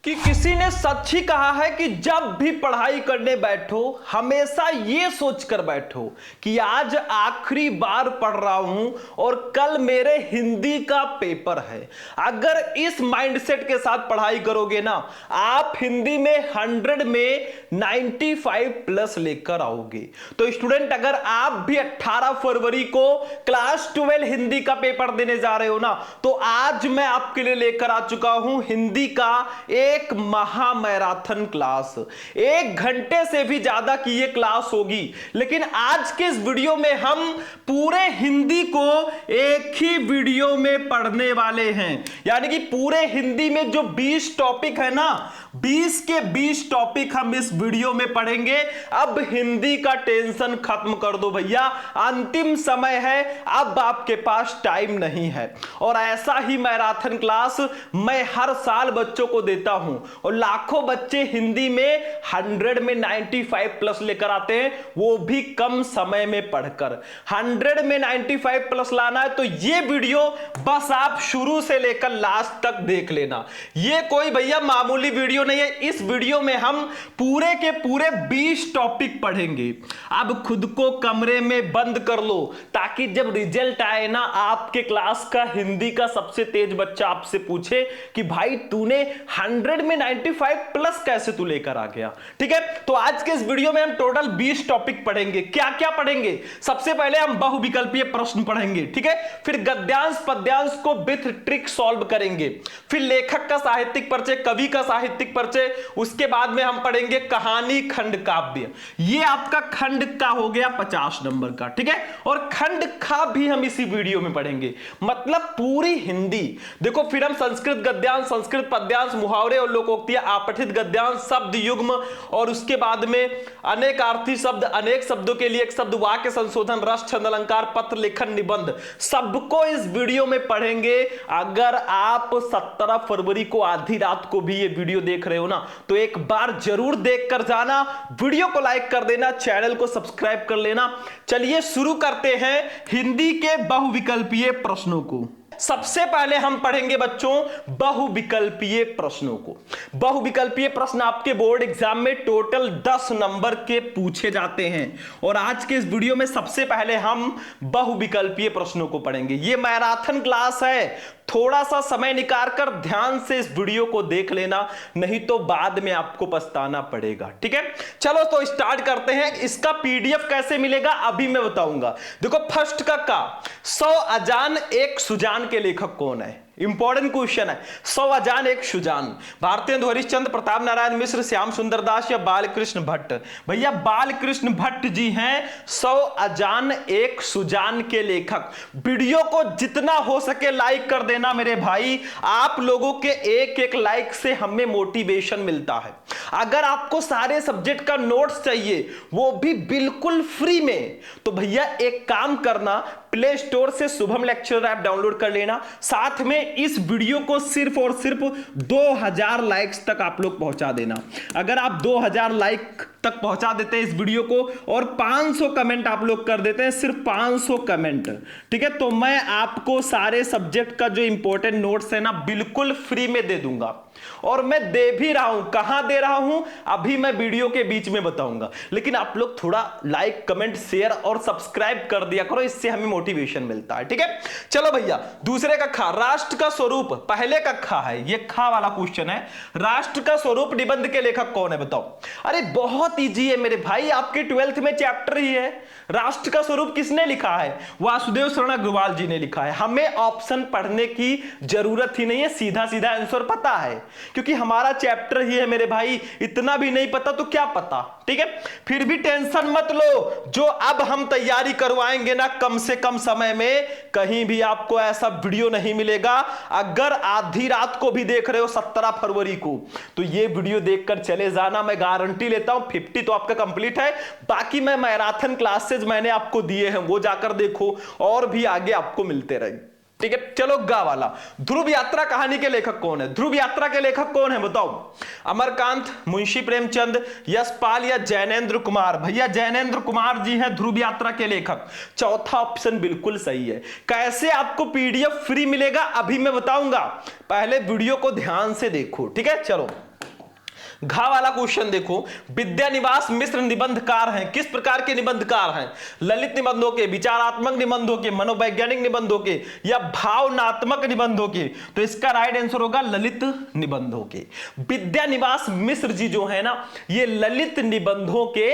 कि किसी ने सच ही कहा है कि जब भी पढ़ाई करने बैठो हमेशा ये सोचकर बैठो कि आज आखिरी बार पढ़ रहा हूं और कल मेरे हिंदी का पेपर है। अगर इस माइंडसेट के साथ पढ़ाई करोगे ना, आप हिंदी में 100 में 95 प्लस लेकर आओगे। तो स्टूडेंट, अगर आप भी 18 फरवरी को क्लास 12 हिंदी का पेपर देने जा रहे हो ना, तो आज मैं आपके लिए लेकर आ चुका हूं हिंदी का एक महा मैराथन क्लास। 1 घंटे से भी ज्यादा की ये क्लास होगी, लेकिन आज के इस वीडियो में हम पूरे हिंदी को एक ही वीडियो में पढ़ने वाले हैं। यानी कि पूरे हिंदी में जो 20 टॉपिक है ना, 20 के 20 टॉपिक हम इस वीडियो में पढ़ेंगे। अब हिंदी का टेंशन खत्म कर दो भैया, अंतिम समय है, अब आपके पास टाइम नहीं है। और ऐसा ही मैराथन क्लास मैं हर साल बच्चों को देता हूं और लाखों बच्चे हिंदी में 100 में 95 प्लस लेकर आते हैं, वो भी कम समय में पढ़कर। 100 में 95 प्लस लाना है तो ये वीडियो बस आप शुरू से लेकर लास्ट तक देख लेना। ये कोई भैया मामूली वीडियो नहीं है। इस वीडियो में हम पूरे के पूरे 20 टॉपिक पढ़ेंगे। अब खुद को कमरे में बंद कर लो ताकि जब रिजल्ट आए ना, आपके क्लास का हिंदी का सबसे तेज बच्चा आपसे पूछे कि भाई तूने 100 में 95 प्लस कैसे तू लेकर आ गया। ठीक है, तो आज के इस वीडियो में हम टोटल 20 टॉपिक पढ़ेंगे। क्या क्या पढ़ेंगे? सबसे पहले हम बहुविकल्पीय प्रश्न पढ़ेंगे, ठीक है, फिर गद्यांश पद्यांश को विथ ट्रिक सॉल्व करेंगे, फिर लेखक का साहित्यिक परिचय, कवि का साहित्यिक परिचय, उसके बाद में हम पढ़ेंगे कहानी खंड काव्य। ये आपका खंड का हो गया 50 नंबर का, ठीक है, और खंड खा भी हम इसी वीडियो में पढ़ेंगे। मतलब पूरी हिंदी देखो। फिर हम संस्कृत गद्यांश, संस्कृत पद्यांश, मुहावरे और लोकोक्तियां, आपठित गद्यांश, शब्द युग्म, और उसके बाद में अनेकार्थी शब्द, अनेक शब्दों के लिए एक शब्द, वाक्य संशोधन, रस, छंद, अलंकार, पत्र लेखन, निबंध, सबको इस वीडियो में पढ़ेंगे। अगर आप 17 फरवरी को आधी रात को भी ये वीडियो देख रहे हो ना, तो एक बार जरूर देख कर जाना, वीडियो को लाइक कर देना, चैनल को सब्सक्राइब कर लेना। चलिए शुरू करते हैं हिंदी के बहुविकल्पीय प्रश्नों को। सबसे पहले हम पढ़ेंगे बच्चों बहुविकल्पीय प्रश्नों को। बहुविकल्पीय प्रश्न आपके बोर्ड एग्जाम में टोटल 10 नंबर के पूछे जाते हैं और आज के इस वीडियो में सबसे पहले हम बहुविकल्पीय प्रश्नों को पढ़ेंगे। ये मैराथन क्लास है, थोड़ा सा समय निकाल कर ध्यान से इस वीडियो को देख लेना, नहीं तो बाद में आपको पछताना पड़ेगा। ठीक है, चलो तो स्टार्ट करते हैं। इसका पीडीएफ कैसे मिलेगा अभी मैं बताऊंगा। देखो, फर्स्ट का 100 अजान एक सुजान के लेखक कौन है? इंपॉर्टेंट क्वेश्चन है। 100 अजान एक सुजान, भारतेंदु हरिश्चंद्र, प्रताप नारायण मिश्र, श्याम सुंदर दास या बालकृष्ण भट्ट? भैया बालकृष्ण भट्ट जी हैं 100 अजान एक सुजान के लेखक। वीडियो को जितना हो सके लाइक कर देना मेरे भाई। आप लोगों के एक एक लाइक से हमें मोटिवेशन मिलता है। अगर आपको सारे सब्जेक्ट का नोट्स चाहिए, वो भी बिल्कुल फ्री में, तो भैया एक काम करना, प्ले स्टोर से शुभम लेक्चर ऐप डाउनलोड कर लेना। साथ में इस वीडियो को सिर्फ और सिर्फ 2000 लाइक्स तक आप लोग पहुंचा देना। अगर आप 2000 लाइक तक पहुंचा देते हैं इस वीडियो को और 500 कमेंट आप लोग कर देते हैं, सिर्फ 500 कमेंट, ठीक है, तो मैं आपको सारे सब्जेक्ट का जो इंपॉर्टेंट नोट्स है ना, बिल्कुल फ्री में दे दूंगा। और मैं दे भी रहा हूं। कहां दे रहा हूं अभी मैं वीडियो के बीच में बताऊंगा, लेकिन आप लोग थोड़ा लाइक, कमेंट, शेयर और सब्सक्राइब कर दिया करो, इससे हमें मोटिवेशन मिलता है। ठीक है, चलो भैया दूसरे का खा, राष्ट्र का स्वरूप। पहले का खा है, ये खा वाला क्वेश्चन है। राष्ट्र का स्वरूप निबंध के लेखक कौन है बताओ? अरे बहुत इजी है मेरे भाई, आपके 12th में चैप्टर ही है। राष्ट्र का स्वरूप किसने लिखा है? वासुदेव शरण अग्रवाल जी ने लिखा है। हमें ऑप्शन पढ़ने की जरूरत ही नहीं है, सीधा सीधा आंसर पता है, क्योंकि हमारा चैप्टर ही है मेरे भाई। इतना भी नहीं पता तो क्या पता। ठीक है, फिर भी टेंशन मत लो, जो अब हम तैयारी करवाएंगे ना कम से कम समय में, कहीं भी आपको ऐसा वीडियो नहीं मिलेगा। अगर आधी रात को भी देख रहे हो 17 फरवरी को, तो ये वीडियो देखकर चले जाना, मैं गारंटी लेता हूं 50 तो आपका कंप्लीट है। बाकी मैं मैराथन क्लासेस मैंने आपको दिए हैं, वो जाकर देखो, और भी आगे आपको मिलते रहेंगे। ठीक है, चलो गा वाला। ध्रुव यात्रा कहानी के लेखक कौन है? ध्रुव यात्रा के लेखक कौन है बताओ? अमरकांत, मुंशी प्रेमचंद, यशपाल या जैनेन्द्र कुमार? भैया जैनेन्द्र कुमार जी हैं ध्रुव यात्रा के लेखक। चौथा ऑप्शन बिल्कुल सही है। कैसे आपको पीडीएफ फ्री मिलेगा अभी मैं बताऊंगा, पहले वीडियो को ध्यान से देखो। ठीक है, चलो घा वाला क्वेश्चन देखो, विद्या निवास मिश्र निबंधकार हैं। किस प्रकार के निबंधकार हैं? ललित निबंधों के, विचारात्मक निबंधों के, मनोवैज्ञानिक निबंधों के, या भावनात्मक निबंधों के? तो इसका राइट आंसर होगा ललित निबंधों के। विद्या निवास मिश्र जी जो है ना, ये ललित निबंधों के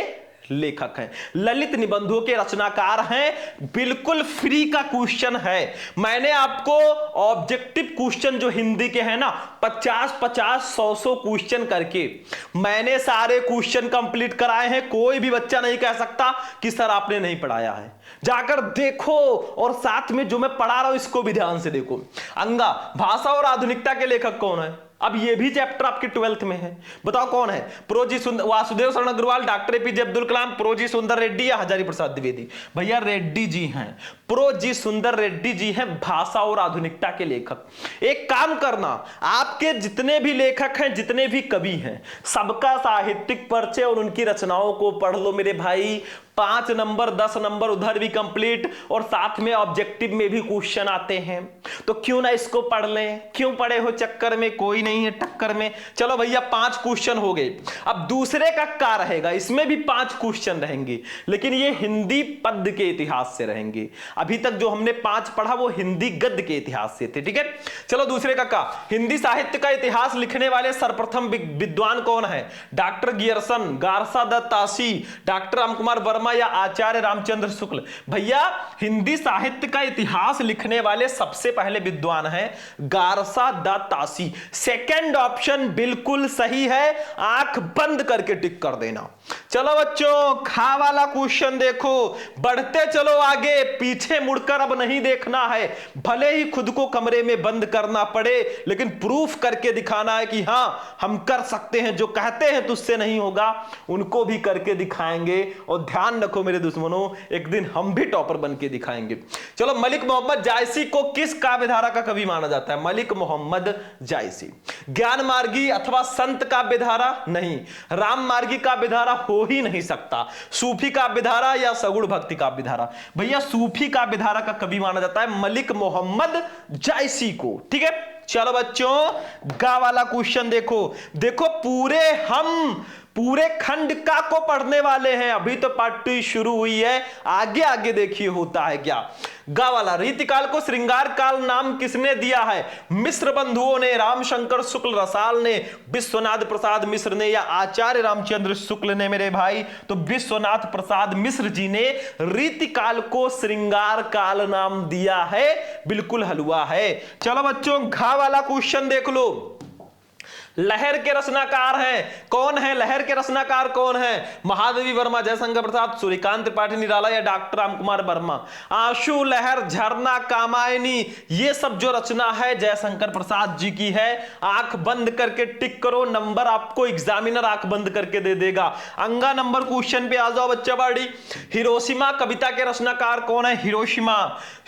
लेखक हैं, ललित निबंधों के रचनाकार हैं। बिल्कुल फ्री का क्वेश्चन है। मैंने आपको ऑब्जेक्टिव क्वेश्चन जो हिंदी के हैं ना, 50-50, 100 क्वेश्चन करके मैंने सारे क्वेश्चन कंप्लीट कराए हैं। कोई भी बच्चा नहीं कह सकता कि सर आपने नहीं पढ़ाया है। जाकर देखो, और साथ में जो मैं पढ़ा रहा हूं इसको भी ध्यान से देखो। अंगा, भाषा और आधुनिकता के लेखक कौन है? अब ये भी चैप्टर आपके 12th में है, बताओ कौन है? प्रोजी वासुदेव शरण अग्रवाल, डॉक्टर एपीजे अब्दुल कलाम, प्रोजी सुंदर रेड्डी या हजारी प्रसाद द्विवेदी? भैया रेड्डी जी हैं, प्रोजी सुंदर रेड्डी जी हैं भाषा और आधुनिकता के लेखक। एक काम करना, आपके जितने भी लेखक हैं, जितने भी कवि हैं, सबका साहित्यिक परिचय और उनकी रचनाओं को पढ़ लो मेरे भाई। 5 नंबर 10 नंबर उधर भी कंप्लीट, और साथ में ऑब्जेक्टिव में भी क्वेश्चन आते हैं। तो क्यों ना इसको पढ़ लें? क्यों पढ़े हो चक्कर में? कोई नहीं है टक्कर में। चलो भैया 5 क्वेश्चन हो गए। अब दूसरे का क्या रहेगा? इसमें भी 5 क्वेश्चन रहेंगे, लेकिन ये हिंदी पद्य के इतिहास से रहेंगे। अभी तक जो हमने 5 पढ़ा वो हिंदी गद्य के इतिहास से थे, ठीक है। चलो दूसरे का क्या? हिंदी साहित्य का इतिहास लिखने वाले सर्वप्रथम विद्वान कौन है? डॉक्टर गियरसन, गारसा दत्त तासी, डॉक्टर रामकुमार वर्मा या आचार्य रामचंद्र शुक्ल? भैया हिंदी साहित्य का इतिहास लिखने वाले सबसे पहले विद्वान हैं गारसा दत्त तासी। सेकंड ऑप्शन बिल्कुल सही है, आंख बंद करके टिक कर देना। चलो बच्चों खा वाला क्वेश्चन देखो, बढ़ते चलो आगे, पीछे मुड़कर अब नहीं देखना है। भले ही खुद को कमरे में बंद करना पड़े, लेकिन प्रूफ करके दिखाना है कि हां हम कर सकते हैं। जो कहते हैं तुझसे नहीं होगा, उनको भी करके दिखाएंगे। और ध्यान रखो मेरे दुश्मनों, एक दिन हम भी टॉपर बन के दिखाएंगे। चलो, मलिक मोहम्मद जायसी को किस काव्यधारा का कवि माना जाता है? मलिक मोहम्मद जायसी। ज्ञान मार्गी अथवा संत काव्यधारा? नहीं। राम मार्गी काव्यधारा हो ही नहीं सकता। सूफी काव्यधारा या सगुण भक्ति काव्यधारा? भैया सूफी काव्यधारा का कवि माना जाता है मलिक मोहम्मद जायसी को, ठीक है। चलो बच्चों गा वाला क्वेश्चन देखो, देखो पूरे खंड का को पढ़ने वाले हैं। अभी तो पार्ट 2 शुरू हुई है, आगे आगे देखिए होता है क्या। गा वाला, रीतिकाल को श्रृंगार काल नाम किसने दिया है? मिश्र बंधुओं ने, रामशंकर शुक्ल रसाल ने, विश्वनाथ प्रसाद मिश्र ने, या आचार्य रामचंद्र शुक्ल ने मेरे भाई? तो विश्वनाथ प्रसाद मिश्र जी ने रीतिकाल को श्रृंगार काल नाम दिया है। बिल्कुल हलवा है। चलो बच्चों घा वाला क्वेश्चन देख लो। लहर के रचनाकार हैं कौन है? लहर के रचनाकार कौन है? महादेवी वर्मा, जयशंकर प्रसाद, सूर्यकांत त्रिपाठी निराला, या डॉक्टर रामकुमार वर्मा? आंसू, लहर, झरना, कामायनी, ये सब जो रचना है जयशंकर प्रसाद जी की है। आंख बंद करके टिक करो, नंबर आपको एग्जामिनर आंख बंद करके दे देगा। अंगा नंबर क्वेश्चन पे आ जाओ बच्चा बाड़ी। हिरोशिमा कविता के रचनाकार कौन है? हिरोशिमा,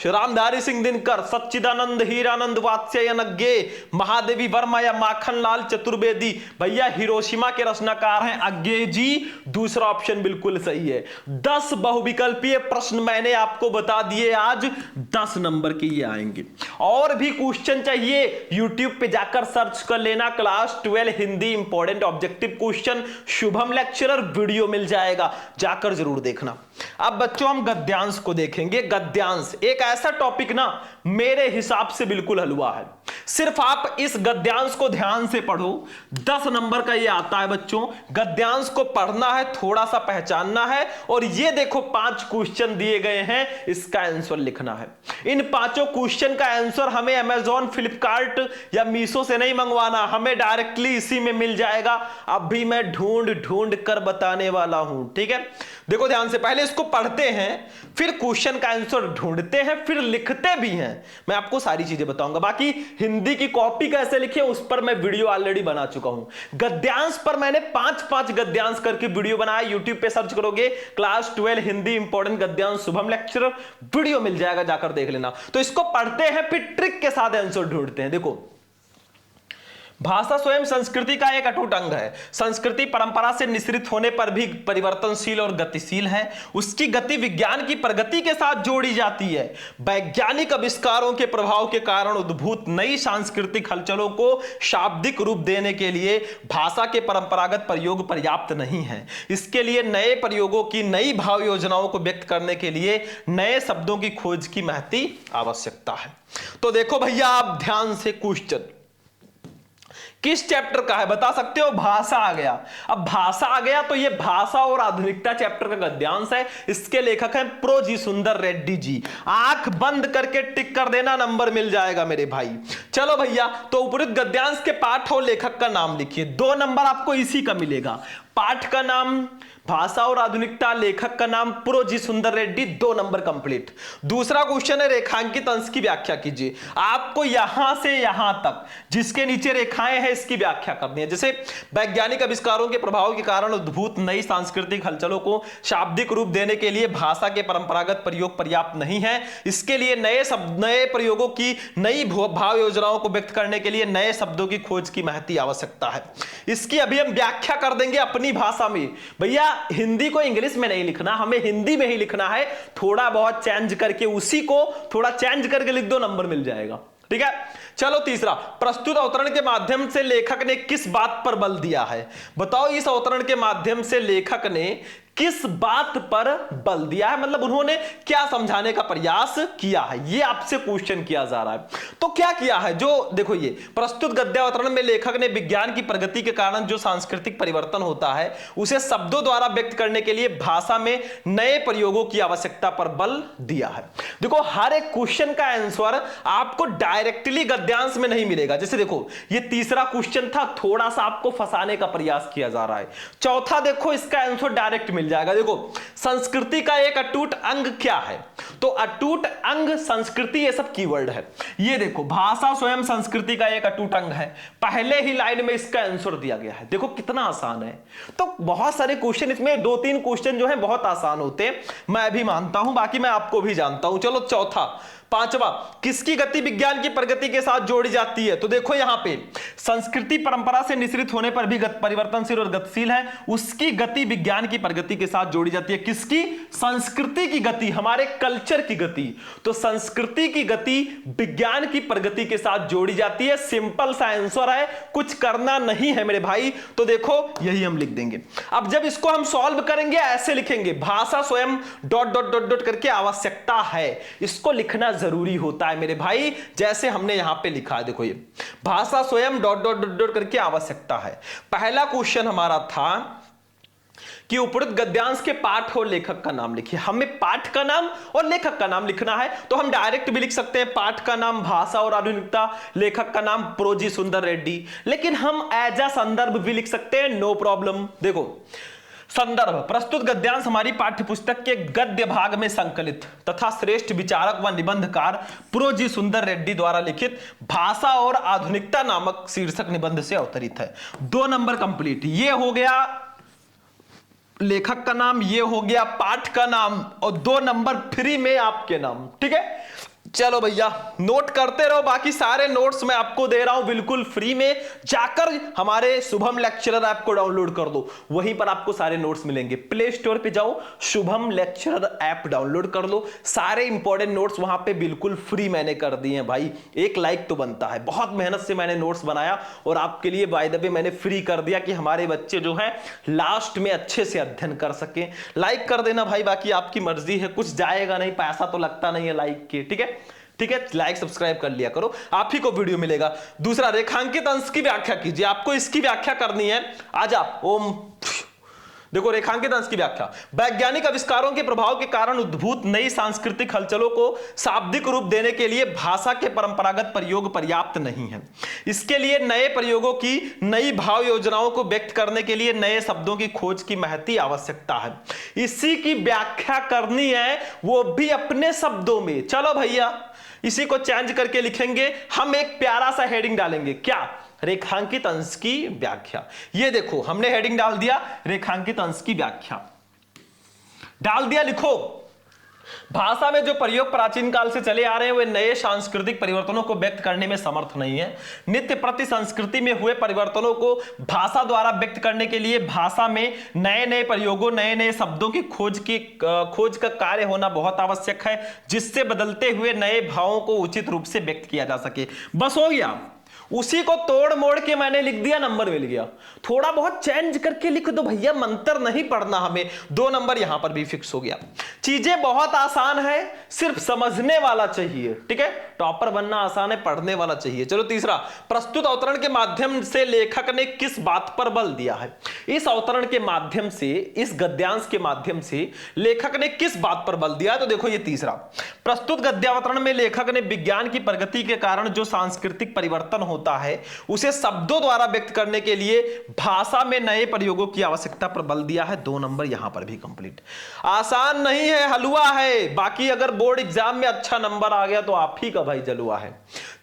रामधारी सिंह दिनकर, सच्चिदानंद, हीरानंद, वात्स्यायनज्ञे, महादेवी वर्मा, या माखनलाल चतुर्वेदी? भैया हिरोशिमा के रचनाकार हैं अज्ञे जी। दूसरा ऑप्शन बिल्कुल सही है। 10 बहुविकल्पीय प्रश्न मैंने आपको बता दिए आज, 10 नंबर के ये आएंगे। और भी क्वेश्चन चाहिए यूट्यूब पे जाकर सर्च कर लेना, class 12 Hindi important objective question Shubham lecturer video मिल जाएगा, जाकर जरूर देखना। अब बच्चों हम गद्यांश को देखेंगे। गद्यांश एक ऐसा टॉपिक ना मेरे हिसाब से बिल्कुल हलवा है। सिर्फ आप इस गद्यांश को ध्यान से पढ़ो, 10 नंबर का ये आता है बच्चों। गद्यांश को पढ़ना है, थोड़ा सा पहचानना है, और ये देखो 5 क्वेश्चन दिए गए हैं, इसका आंसर लिखना है। इन 5 क्वेश्चन का आंसर हमें अमेजॉन, फ्लिपकार्ट या मीशो से नहीं मंगवाना, हमें डायरेक्टली इसी में मिल जाएगा। अभी मैं ढूंढ कर बताने वाला हूं, ठीक है। देखो ध्यान से, पहले इसको पढ़ते हैं, फिर क्वेश्चन का आंसर ढूंढते हैं, फिर लिखते भी हैं। मैं आपको सारी चीजें बताऊंगा। बाकी हिंदी की कॉपी कैसे लिखे उस पर मैं वीडियो ऑलरेडी बना चुका हूं। गद्यांश पर मैंने 5 गद्यांश करके वीडियो बनाया, यूट्यूब पे सर्च करोगे क्लास 12 हिंदी इंपॉर्टेंट गद्यांश शुभम लेक्चरर, वीडियो मिल जाएगा, जाकर देख लेना। तो इसको पढ़ते हैं, फिर ट्रिक के साथ आंसर ढूंढते हैं। देखो भाषा स्वयं संस्कृति का एक अटूट अंग है। संस्कृति परंपरा से निःसृत होने पर भी परिवर्तनशील और गतिशील है। उसकी गति विज्ञान की प्रगति के साथ जोड़ी जाती है। वैज्ञानिक आविष्कारों के प्रभाव के कारण उद्भूत नई सांस्कृतिक हलचलों को शाब्दिक रूप देने के लिए भाषा के परंपरागत प्रयोग पर्याप्त नहीं है। इसके लिए नए प्रयोगों की, नई भाव योजनाओं को व्यक्त करने के लिए नए शब्दों की खोज की महती आवश्यकता है। तो देखो भैया, आप ध्यान से क्वेश्चन किस चैप्टर का है बता सकते हो? भाषा आ गया। अब भाषा आ गया तो ये भाषा और आधुनिकता चैप्टर का गद्यांश है। इसके लेखक हैं प्रो जी सुंदर रेड्डी जी। आंख बंद करके टिक कर देना, नंबर मिल जाएगा मेरे भाई। चलो भैया, तो उपरोक्त गद्यांश के पाठ और लेखक का नाम लिखिए। 2 नंबर आपको इसी का मिलेगा। पाठ का नाम भाषा और आधुनिकता, लेखक का नाम प्रो जी सुंदर रेड्डी, 2 नंबर कंप्लीट। दूसरा क्वेश्चन है रेखांकित अंश की व्याख्या कीजिए। आपको यहां से यहां तक जिसके नीचे रेखाएं हैं इसकी व्याख्या करनी है। जैसे वैज्ञानिक आविष्कारों के प्रभाव के कारण उद्भूत नई सांस्कृतिक हलचलों को शाब्दिक रूप देने के लिए भाषा के परंपरागत प्रयोग पर्याप्त नहीं है। इसके लिए नए प्रयोगों की, नई भाव योजनाओं को व्यक्त करने के लिए नए शब्दों की खोज की महती आवश्यकता है। इसकी अभी हम व्याख्या कर देंगे अपनी भाषा में। भैया हिंदी को इंग्लिश में नहीं लिखना, हमें हिंदी में ही लिखना है। थोड़ा बहुत चेंज करके, उसी को थोड़ा चेंज करके लिख दो, नंबर मिल जाएगा। ठीक है, चलो तीसरा, प्रस्तुत अवतरण के माध्यम से लेखक ने किस बात पर बल दिया है? बताओ, इस अवतरण के माध्यम से लेखक ने किस बात पर बल दिया है, मतलब उन्होंने क्या समझाने का प्रयास किया है, ये आपसे क्वेश्चन किया जा रहा है। तो क्या किया है, जो देखो ये प्रस्तुत गद्यावतरण में लेखक ने विज्ञान की प्रगति के कारण जो सांस्कृतिक परिवर्तन होता है उसे शब्दों द्वारा व्यक्त करने के लिए भाषा में नए प्रयोगों की आवश्यकता पर बल दिया है। देखो, हर एक क्वेश्चन का आंसर आपको डायरेक्टली गद्यांश में नहीं मिलेगा। जैसे देखो, ये तीसरा क्वेश्चन था, थोड़ा सा आपको फंसाने का प्रयास किया जा रहा है। चौथा देखो, इसका आंसर डायरेक्ट मिल जाएगा। देखो, संस्कृति का एक अटूट अंग क्या है? तो अटूट अंग, संस्कृति, ये सब कीवर्ड है। ये देखो, भाषा स्वयं संस्कृति का एक अटूट अंग है। पहले ही लाइन में इसका आंसर दिया गया है। देखो कितना आसान है। तो बहुत सारे क्वेश्चन इसमें, 2-3 क्वेश्चन जो है बहुत आसान होते हैं, मैं भी मानता हूं, बाकी मैं आपको भी जानता हूं। चलो चौथा, पांचवा, किसकी गति विज्ञान की प्रगति के साथ जोड़ी जाती है? तो देखो यहां पे संस्कृति परंपरा से निःसृत होने पर भी परिवर्तनशील और गतिशील है। उसकी गति विज्ञान की प्रगति के साथ जोड़ी जाती है। किसकी? संस्कृति की गति, हमारे कल्चर की गति। तो संस्कृति की गति विज्ञान की प्रगति के साथ जोड़ी जाती है। सिंपल सा आंसर है, कुछ करना नहीं है मेरे भाई। तो देखो यही हम लिख देंगे। अब जब इसको हम सॉल्व करेंगे ऐसे लिखेंगे, भाषा स्वयं ... करके आवश्यकता है। इसको लिखना जरूरी होता है मेरे भाई, जैसे हमने यहां पे लिखा है। देखो, ये भाषा स्वयं ... करके आवश्यकता है। पहला क्वेश्चन हमारा था कि उपरोक्त गद्यांश के पाठ और लेखक का नाम लिखिए। हमें पाठ का नाम और लेखक का नाम लिखना है, तो हम डायरेक्ट भी लिख सकते हैं, पाठ का नाम भाषा और आधुनिकता, लेखक का नाम प्रो जी सुंदर रेड्डी। लेकिन हम एज अ संदर्भ भी लिख सकते हैं, नो प्रॉब्लम। देखो, संदर्भ, प्रस्तुत गद्यांश हमारी पाठ्यपुस्तक के गद्य भाग में संकलित तथा श्रेष्ठ विचारक व निबंधकार प्रो जी सुंदर रेड्डी द्वारा लिखित भाषा और आधुनिकता नामक शीर्षक निबंध से अवतरित है। 2 नंबर कंप्लीट। ये हो गया लेखक का नाम, ये हो गया पाठ का नाम, और 2 नंबर फ्री में आपके नाम। ठीक है, चलो भैया नोट करते रहो। बाकी सारे नोट्स मैं आपको दे रहा हूं बिल्कुल फ्री में। जाकर हमारे शुभम लेक्चरर ऐप को डाउनलोड कर दो, वहीं पर आपको सारे नोट्स मिलेंगे। प्ले स्टोर पे जाओ, शुभम लेक्चरर ऐप डाउनलोड कर लो। सारे इंपॉर्टेंट नोट्स वहां पे बिल्कुल फ्री मैंने कर दिए हैं भाई। एक लाइक तो बनता है, बहुत मेहनत से मैंने नोट्स बनाया और आपके लिए बाय द वे मैंने फ्री कर दिया कि हमारे बच्चे जो है लास्ट में अच्छे से अध्ययन कर सके। लाइक कर देना भाई, बाकी आपकी मर्जी है, कुछ जाएगा नहीं, पैसा तो लगता नहीं है लाइक के। ठीक है, ठीक है, लाइक सब्सक्राइब कर लिया करो, आप ही को वीडियो मिलेगा। दूसरा, रेखांकित अंश की व्याख्या कीजिए। आपको इसकी व्याख्या करनी है। आजा ओम। देखो, रेखांकित अंश की व्याख्या, वैज्ञानिक आविष्कारों के प्रभाव के कारण उद्भूत नई सांस्कृतिक हलचलों को शाब्दिक रूप देने के लिए भाषा के परंपरागत प्रयोग पर्याप्त नहीं है। इसके लिए नए प्रयोगों की, नई भाव योजनाओं को व्यक्त करने के लिए नए शब्दों की खोज की महती आवश्यकता है। इसी की व्याख्या करनी है, वो भी अपने शब्दों में। चलो भैया, इसी को चेंज करके लिखेंगे हम। एक प्यारा सा हेडिंग डालेंगे, क्या? रेखांकित अंश की व्याख्या। ये देखो, हमने हेडिंग डाल दिया रेखांकित अंश की व्याख्या, डाल दिया। लिखो भाषा में जो प्रयोग प्राचीन काल से चले आ रहे हैं वे नए सांस्कृतिक परिवर्तनों को व्यक्त करने में समर्थ नहीं है। नित्य प्रति संस्कृति में हुए परिवर्तनों को भाषा द्वारा व्यक्त करने के लिए भाषा में नए नए प्रयोगों, नए नए शब्दों की खोज का कार्य होना बहुत आवश्यक है, जिससे बदलते हुए नए भावों को उचित रूप से व्यक्त किया जा सके। बस हो गया, उसी को तोड़ मोड़ के मैंने लिख दिया, नंबर मिल गया। थोड़ा बहुत चेंज करके लिख दो भैया, मंत्र नहीं पढ़ना हमें, 2 नंबर यहां पर भी फिक्स हो गया। चीजें बहुत आसान है, सिर्फ समझने वाला चाहिए। ठीक है, टॉपर बनना आसान है, पढ़ने वाला चाहिए। चलो तीसरा, प्रस्तुत अवतरण के माध्यम से लेखक ने किस बात पर बल दिया है? इस अवतरण के माध्यम से, इस गद्यांश के माध्यम से लेखक ने किस बात पर बल दिया? तो देखो ये तीसरा, प्रस्तुत गद्यावतरण में लेखक ने विज्ञान की प्रगति के कारण जो सांस्कृतिक परिवर्तन होता है उसे शब्दों द्वारा व्यक्त करने के लिए भाषा में नए प्रयोगों की आवश्यकता पर बल दिया है। 2 नंबर यहां पर भी कंप्लीट। आसान नहीं है, हलवा है। बाकी अगर बोर्ड एग्जाम में अच्छा नंबर आ गया तो आप ही का भाई जलवा है।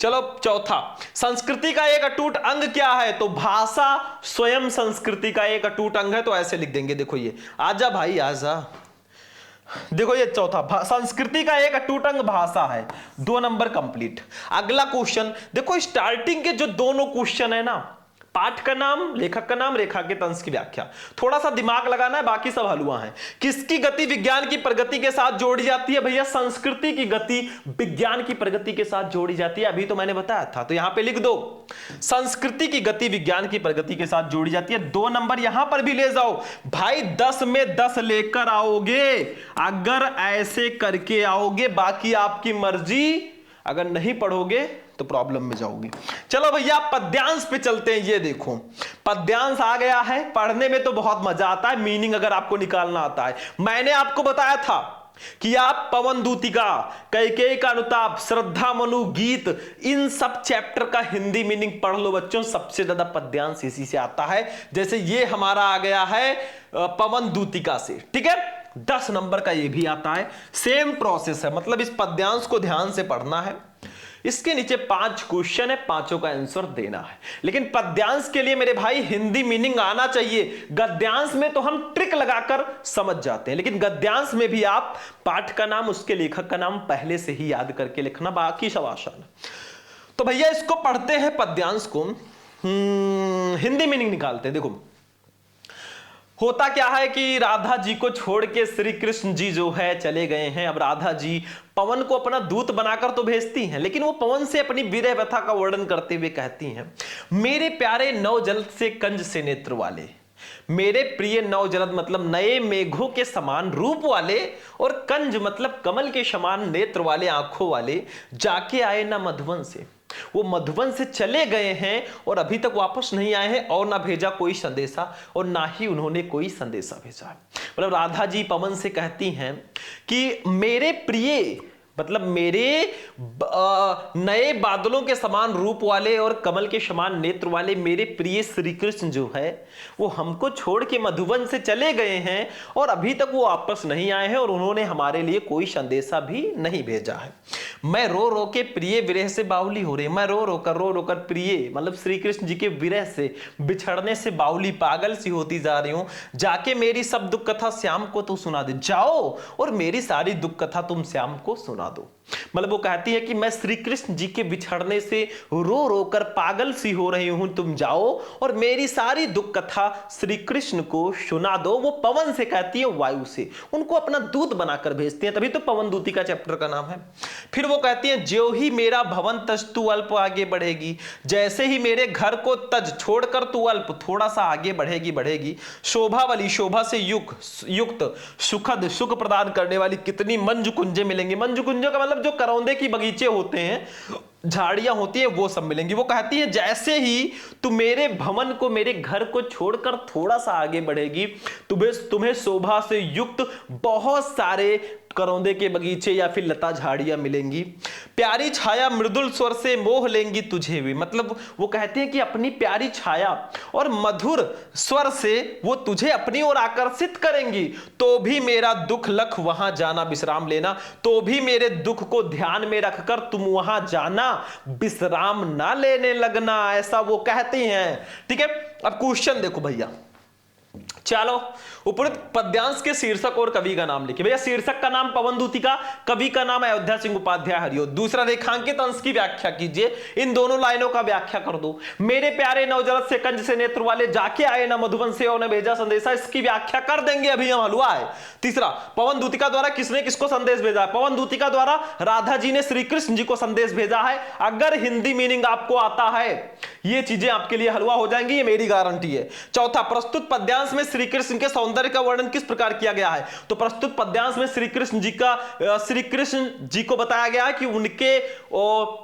चलो चौथा, संस्कृति का एक अटूट अंग क्या है? तो भाषा स्वयं संस्कृति का एक अटूट अंग है। तो ऐसे लिख देंगे, देखो ये, आजा भाई आजा। देखो ये चौथा, संस्कृति का एक अटूट अंग भाषा है। 2 नंबर कंप्लीट। अगला क्वेश्चन देखो, स्टार्टिंग के जो दोनों क्वेश्चन है ना, पाठ का नाम, लेखक का नाम, रेखांकित अंश की व्याख्या, थोड़ा सा दिमाग लगाना है, बाकी सब हलवा है। किसकी गति विज्ञान की प्रगति के साथ जोड़ी जाती है? भैया संस्कृति की गति विज्ञान की प्रगति के साथ जोड़ी जाती है, अभी तो मैंने बताया था। तो यहां पे लिख दो, संस्कृति की गति विज्ञान की प्रगति के साथ जोड़ी जाती है। 2 नंबर यहां पर भी ले जाओ भाई, 10 में 10 लेकर आओगे अगर ऐसे करके आओगे, बाकी आपकी मर्जी। अगर नहीं पढ़ोगे तो प्रॉब्लम में जाओगे। चलो भैया पद्यांश पे चलते हैं। ये देखो पद्यांश आ गया है, पढ़ने में तो बहुत मजा आता है, मीनिंग अगर आपको निकालना आता है। मैंने आपको बताया था कि आप पवन दूतिका, कैकेयी का अनुताप, श्रद्धा मनु गीत, इन सब चैप्टर का हिंदी मीनिंग पढ़ लो बच्चों। सबसे ज्यादा पद्यांश इसी से आता है। जैसे ये हमारा आ गया है पवन दूतिका से, ठीक है, 10 नंबर का ये भी आता है। सेम प्रोसेस है, मतलब इस पद्यांश को ध्यान से पढ़ना है। इसके नीचे 5 क्वेश्चन है, 5 का आंसर देना है। लेकिन पद्यांश के लिए मेरे भाई हिंदी मीनिंग आना चाहिए। गद्यांश में तो हम ट्रिक लगाकर समझ जाते हैं, लेकिन गद्यांश में भी आप पाठ का नाम, उसके लेखक का नाम पहले से ही याद करके लिखना, बाकी सब आसान है। तो भैया इसको पढ़ते हैं, पद्यांश को हिंदी मीनिंग निकालते हैं। देखो होता क्या है कि राधा जी को छोड़ के श्री कृष्ण जी जो है चले गए हैं। अब राधा जी पवन को अपना दूत बनाकर तो भेजती हैं, लेकिन वो पवन से अपनी विरह व्यथा का वर्णन करते हुए कहती हैं, मेरे प्यारे नव जलद से कंज से नेत्र वाले, मेरे प्रिय नव जलद मतलब नए मेघों के समान रूप वाले, और कंज मतलब कमल के समान नेत्र वाले, आंखों वाले, जाके आए ना मधुवन से। वो मधुवन से चले गए हैं और अभी तक वापस नहीं आए हैं, और ना भेजा कोई संदेशा और ना ही उन्होंने कोई संदेशा भेजा। मतलब राधा जी पवन से कहती हैं कि मेरे प्रिय मतलब मेरे नए बादलों के समान रूप वाले और कमल के समान नेत्र वाले मेरे प्रिय श्री कृष्ण जो है वो हमको छोड़ के मधुवन से चले गए हैं और अभी तक वो वापस नहीं आए हैं और उन्होंने हमारे लिए कोई संदेशा भी नहीं भेजा है। मैं रो रो के प्रिय विरह से बाउली हो रही, मैं रो रो कर प्रिय मतलब श्री कृष्ण जी के विरह से, बिछड़ने से बाउली पागल सी होती जा रही हूं। जाके मेरी सब दुख कथा श्याम को तू सुना दे, जाओ और मेरी सारी दुख कथा तुम श्याम को सुना दो। मतलब वो कहती है कि मैं श्री कृष्ण जी के बिछड़ने से रो रो कर पागल सी हो रही हूं, तुम जाओ और मेरी सारी दुख कथा श्री कृष्ण को सुना दो। वो पवन से कहती है, वायु से, उनको अपना दूत बनाकर भेजती है, तभी तो पवन दूती का चैप्टर का नाम है। फिर वो कहती है, ज्यों ही मेरा भवन तज तू अल्प आगे बढ़ेगी, जैसे ही मेरे घर को तज छोड़कर तू अल्प थोड़ा सा आगे बढ़ेगी। शोभा वाली, शोभा से युक्त, सुखद सुख प्रदान करने वाली कितनी मंजू कुंजे मिलेंगे। मंजू कुंजों का मतलब जो करौंदे की बगीचे होते हैं, झाड़ियां होती है, वो सब मिलेंगी। वो कहती है जैसे ही तू मेरे भवन को, मेरे घर को छोड़कर थोड़ा सा आगे बढ़ेगी, तुम्हें शोभा से युक्त बहुत सारे करौंदे के बगीचे या फिर लता झाड़ियां मिलेंगी। प्यारी छाया मृदुल स्वर से मोह लेंगी तुझे भी, मतलब वो कहते हैं कि अपनी प्यारी छाया और मधुर स्वर से वो तुझे अपनी ओर आकर्षित करेंगी। तो भी मेरा दुख लख वहां जाना विश्राम लेना, तो भी मेरे दुख को ध्यान में रखकर तुम वहां जाना, विश्राम ना लेने लगना, ऐसा वो कहती हैं। ठीक है, अब क्वेश्चन देखो भैया, चलो, उपरोक्त पद्यांश के शीर्षक और कवि का नाम लिखिए। भैया शीर्षक का नाम पवन दूतिका, कवि का नाम अयोध्या सिंह उपाध्याय हरिओद। दूसरा, रेखांकित अंश की व्याख्या कीजिए, इन दोनों लाइनों का व्याख्या कर दो। मेरे प्यारे नवजरत से कंज से नेत्र वाले, जाके आए ना मधुबन से और न भेजा संदेशा, इसकी व्याख्या कर देंगे, अभी हम हलवा है। तीसरा, पवन दूतिका द्वारा किसने किसको संदेश भेजा है? पवन दूतिका द्वारा राधा जी ने श्री कृष्ण जी को संदेश भेजा है। अगर हिंदी मीनिंग आपको आता है, ये चीजें आपके लिए हलवा हो जाएंगी, ये मेरी गारंटी है। चौथा, प्रस्तुत पद्यांश में श्री कृष्ण के सौंदर्य का वर्णन किस प्रकार किया गया है? तो प्रस्तुत पद्यांश में श्री कृष्ण जी को बताया गया है कि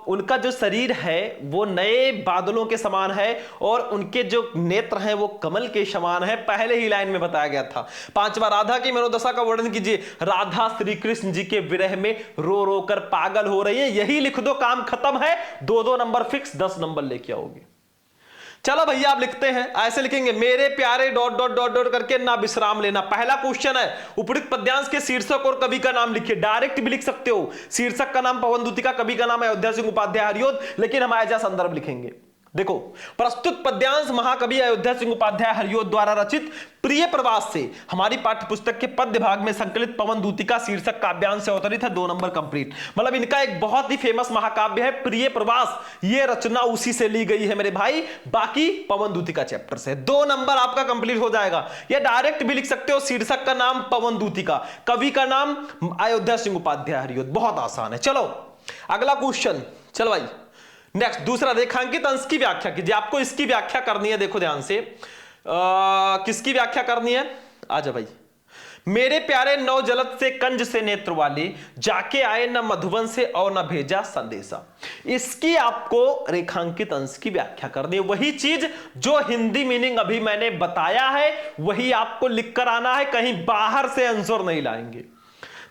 उनका जो शरीर है वो नए बादलों के समान है और उनके जो नेत्र हैं वो कमल के समान है, पहले ही लाइन में बताया गया था। पांचवा, राधा की मनोदशा का वर्णन कीजिए। राधा श्री कृष्ण जी के विरह में रो रो कर पागल हो रही है, यही लिख दो, काम खत्म है। 2-2 नंबर फिक्स, 10 नंबर लेके आओगे। चलो भैया आप लिखते हैं, ऐसे लिखेंगे, मेरे प्यारे डॉट डॉट डॉट डॉट करके ना विश्राम लेना। पहला क्वेश्चन है, उपरोक्त पद्यांश के शीर्षक और कवि का नाम लिखिए। डायरेक्ट भी लिख सकते हो, शीर्षक का नाम पवन दूतिका, कवि का नाम है अयोध्या सिंह उपाध्याय हरिओद, लेकिन हम ऐसा संदर्भ लिखेंगे। देखो, प्रस्तुत पद्यांश महाकवि अयोध्या सिंह उपाध्याय हरिओद द्वारा रचित प्रिय प्रवास से हमारी पाठ्य पुस्तक के पद्य भाग में संकलित पवन दूतिका शीर्षक काव्यांश से अवतरित है। 2 नंबर कंप्लीट। मतलब इनका एक बहुत ही फेमस महाकाव्य है प्रिय प्रवास, ये रचना उसी से ली गई है मेरे भाई, बाकी पवन दूतिका चैप्टर से। 2 नंबर आपका कंप्लीट हो जाएगा। या डायरेक्ट भी लिख सकते हो, शीर्षक का नाम पवन दूतिका, कवि का नाम अयोध्या सिंह उपाध्याय हरिओद, बहुत आसान है। चलो अगला क्वेश्चन, चलो भाई नेक्स्ट। दूसरा, रेखांकित अंश की व्याख्या कीजिए। आपको इसकी व्याख्या करनी है, देखो ध्यान से, किसकी व्याख्या करनी है? आजा भाई। मेरे प्यारे नौ जलद से कंज से नेत्र वाले, जाके आए न मधुबन से और न भेजा संदेशा, इसकी आपको रेखांकित अंश की व्याख्या करनी है। वही चीज जो हिंदी मीनिंग अभी मैंने बताया है वही आपको लिख कर आना है, कहीं बाहर से आंसर नहीं लाएंगे।